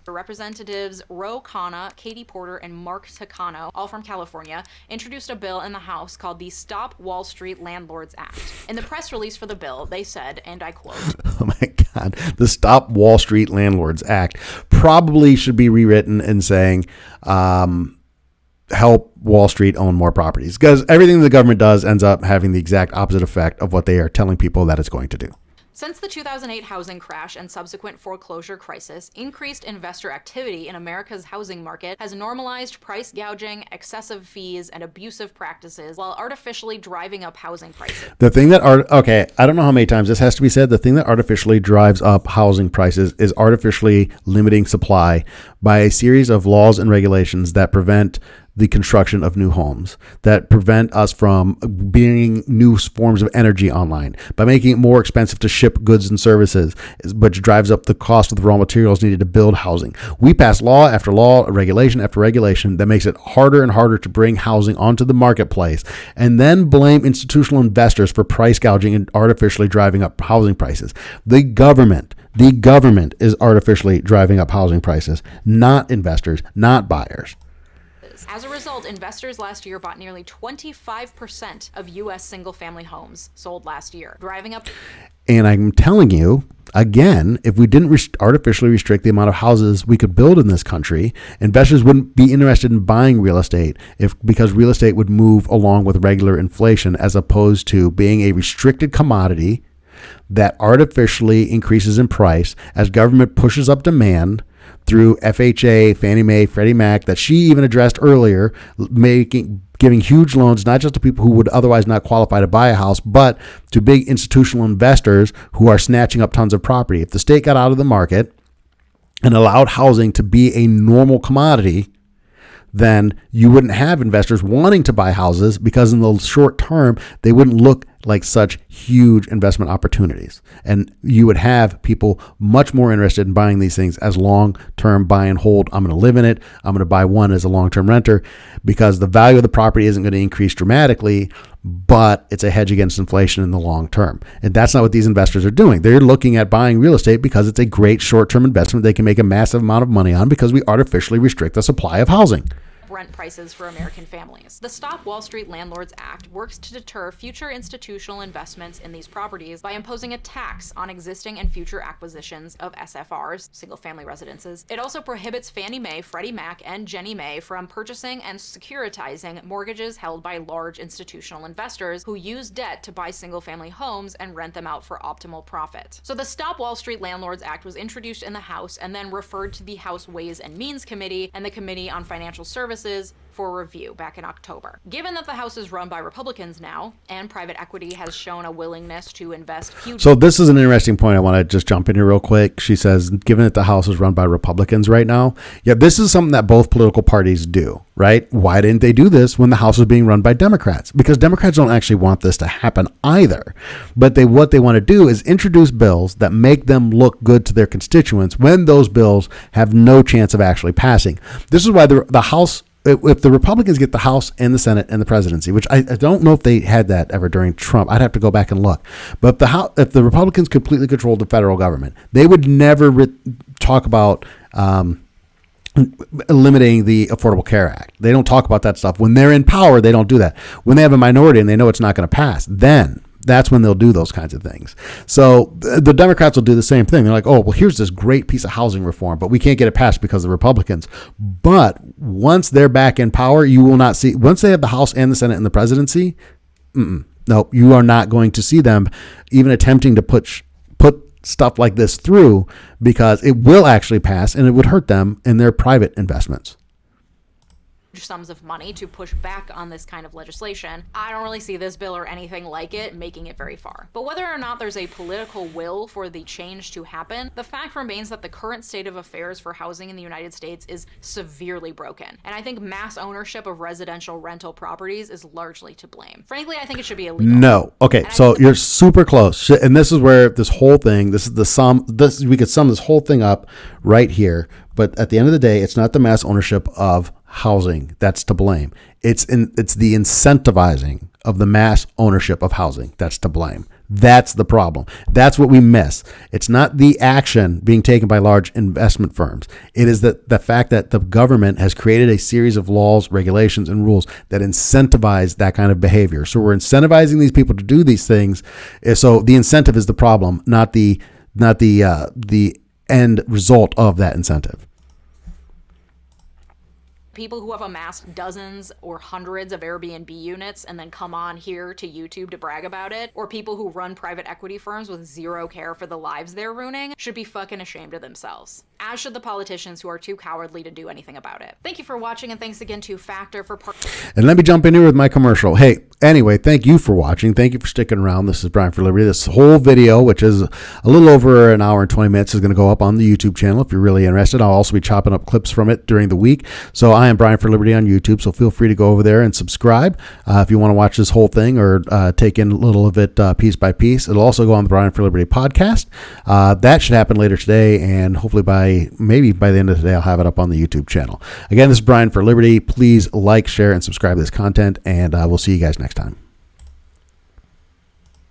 Representatives Ro Khanna, Katie Porter, and Mark Takano, all from California, introduced a bill in the House called the Stop Wall Street Landlords Act. In the press release for the bill, they said, and I quote, "Oh my God, the Stop Wall Street Landlords Act probably should be rewritten and saying, help Wall Street own more properties," because everything the government does ends up having the exact opposite effect of what they are telling people that it's going to do. Since the 2008 housing crash and subsequent foreclosure crisis, increased investor activity in America's housing market has normalized price gouging, excessive fees, and abusive practices while artificially driving up housing prices. The thing that I don't know how many times this has to be said. The thing that artificially drives up housing prices is artificially limiting supply by a series of laws and regulations that prevent the construction of new homes, that prevent us from bringing new forms of energy online, by making it more expensive to ship goods and services, which drives up the cost of the raw materials needed to build housing. We pass law after law, regulation after regulation that makes it harder and harder to bring housing onto the marketplace, and then blame institutional investors for price gouging and artificially driving up housing prices. The government is artificially driving up housing prices, not investors, not buyers. As a result, investors last year bought nearly 25% of U.S. single-family homes sold last year, driving up. And I'm telling you, again, if we didn't artificially restrict the amount of houses we could build in this country, investors wouldn't be interested in buying real estate because real estate would move along with regular inflation as opposed to being a restricted commodity that artificially increases in price as government pushes up demand through FHA, Fannie Mae, Freddie Mac, that she even addressed earlier, giving huge loans, not just to people who would otherwise not qualify to buy a house, but to big institutional investors who are snatching up tons of property. If the state got out of the market and allowed housing to be a normal commodity, then you wouldn't have investors wanting to buy houses because in the short term, they wouldn't look like such huge investment opportunities. And you would have people much more interested in buying these things as long-term buy and hold. I'm going to live in it. I'm going to buy one as a long-term renter because the value of the property isn't going to increase dramatically, but it's a hedge against inflation in the long term. And that's not what these investors are doing. They're looking at buying real estate because it's a great short-term investment they can make a massive amount of money on because we artificially restrict the supply of housing. Rent prices for American families. The Stop Wall Street Landlords Act works to deter future institutional investments in these properties by imposing a tax on existing and future acquisitions of SFRs, single-family residences. It also prohibits Fannie Mae, Freddie Mac, and Ginnie Mae from purchasing and securitizing mortgages held by large institutional investors who use debt to buy single-family homes and rent them out for optimal profit. So the Stop Wall Street Landlords Act was introduced in the House and then referred to the House Ways and Means Committee and the Committee on Financial Services for review back in October. Given that the House is run by Republicans now, and private equity has shown a willingness to invest huge... So this is an interesting point. I want to just jump in here real quick. She says, given that the House is run by Republicans right now, yeah, this is something that both political parties do, right? Why didn't they do this when the House was being run by Democrats? Because Democrats don't actually want this to happen either. But what they want to do is introduce bills that make them look good to their constituents when those bills have no chance of actually passing. This is why the House... If the Republicans get the House and the Senate and the presidency, which I don't know if they had that ever during Trump, I'd have to go back and look. But if the Republicans completely controlled the federal government, they would never talk about eliminating the Affordable Care Act. They don't talk about that stuff. When they're in power, they don't do that. When they have a minority and they know it's not going to pass, then that's when they'll do those kinds of things. So the Democrats will do the same thing. They're like, oh, well, here's this great piece of housing reform, but we can't get it passed because of the Republicans. But once they're back in power, you will not see, once they have the House and the Senate and the presidency, no, you are not going to see them even attempting to put stuff like this through because it will actually pass and it would hurt them in their private investments. Sums of money to push back on this kind of legislation. I don't really see this bill or anything like it making it very far. But whether or not there's a political will for the change to happen, the fact remains that the current state of affairs for housing in the United States is severely broken. And I think mass ownership of residential rental properties is largely to blame. Frankly, I think it should be illegal. No. Okay, so you're super close. And this is where this whole thing, this is the sum, we could sum this whole thing up right here. But at the end of the day, it's not the mass ownership of housing that's to blame. It's the incentivizing of the mass ownership of housing that's to blame. That's the problem. That's what we miss. It's not the action being taken by large investment firms. It is the fact that the government has created a series of laws, regulations, and rules that incentivize that kind of behavior. So we're incentivizing these people to do these things. So the incentive is the problem, not the end result of that incentive. People who have amassed dozens or hundreds of Airbnb units and then come on here to YouTube to brag about it, or people who run private equity firms with zero care for the lives they're ruining, should be fucking ashamed of themselves. As should the politicians who are too cowardly to do anything about it. Thank you for watching, and thanks again to Factor for And let me jump in here with my commercial. Hey, anyway, thank you for watching. Thank you for sticking around. This is Brian for Liberty. This whole video, which is a little over an hour and 20 minutes, is going to go up on the YouTube channel if you're really interested. I'll also be chopping up clips from it during the week. So I am Brian for Liberty on YouTube, so feel free to go over there and subscribe if you want to watch this whole thing or take in a little of it piece by piece. It'll also go on the Brian for Liberty podcast. That should happen later today, and hopefully maybe by the end of the day, I'll have it up on the YouTube channel. Again, this is Brian for Liberty. Please like, share, and subscribe to this content, and we'll see you guys next time.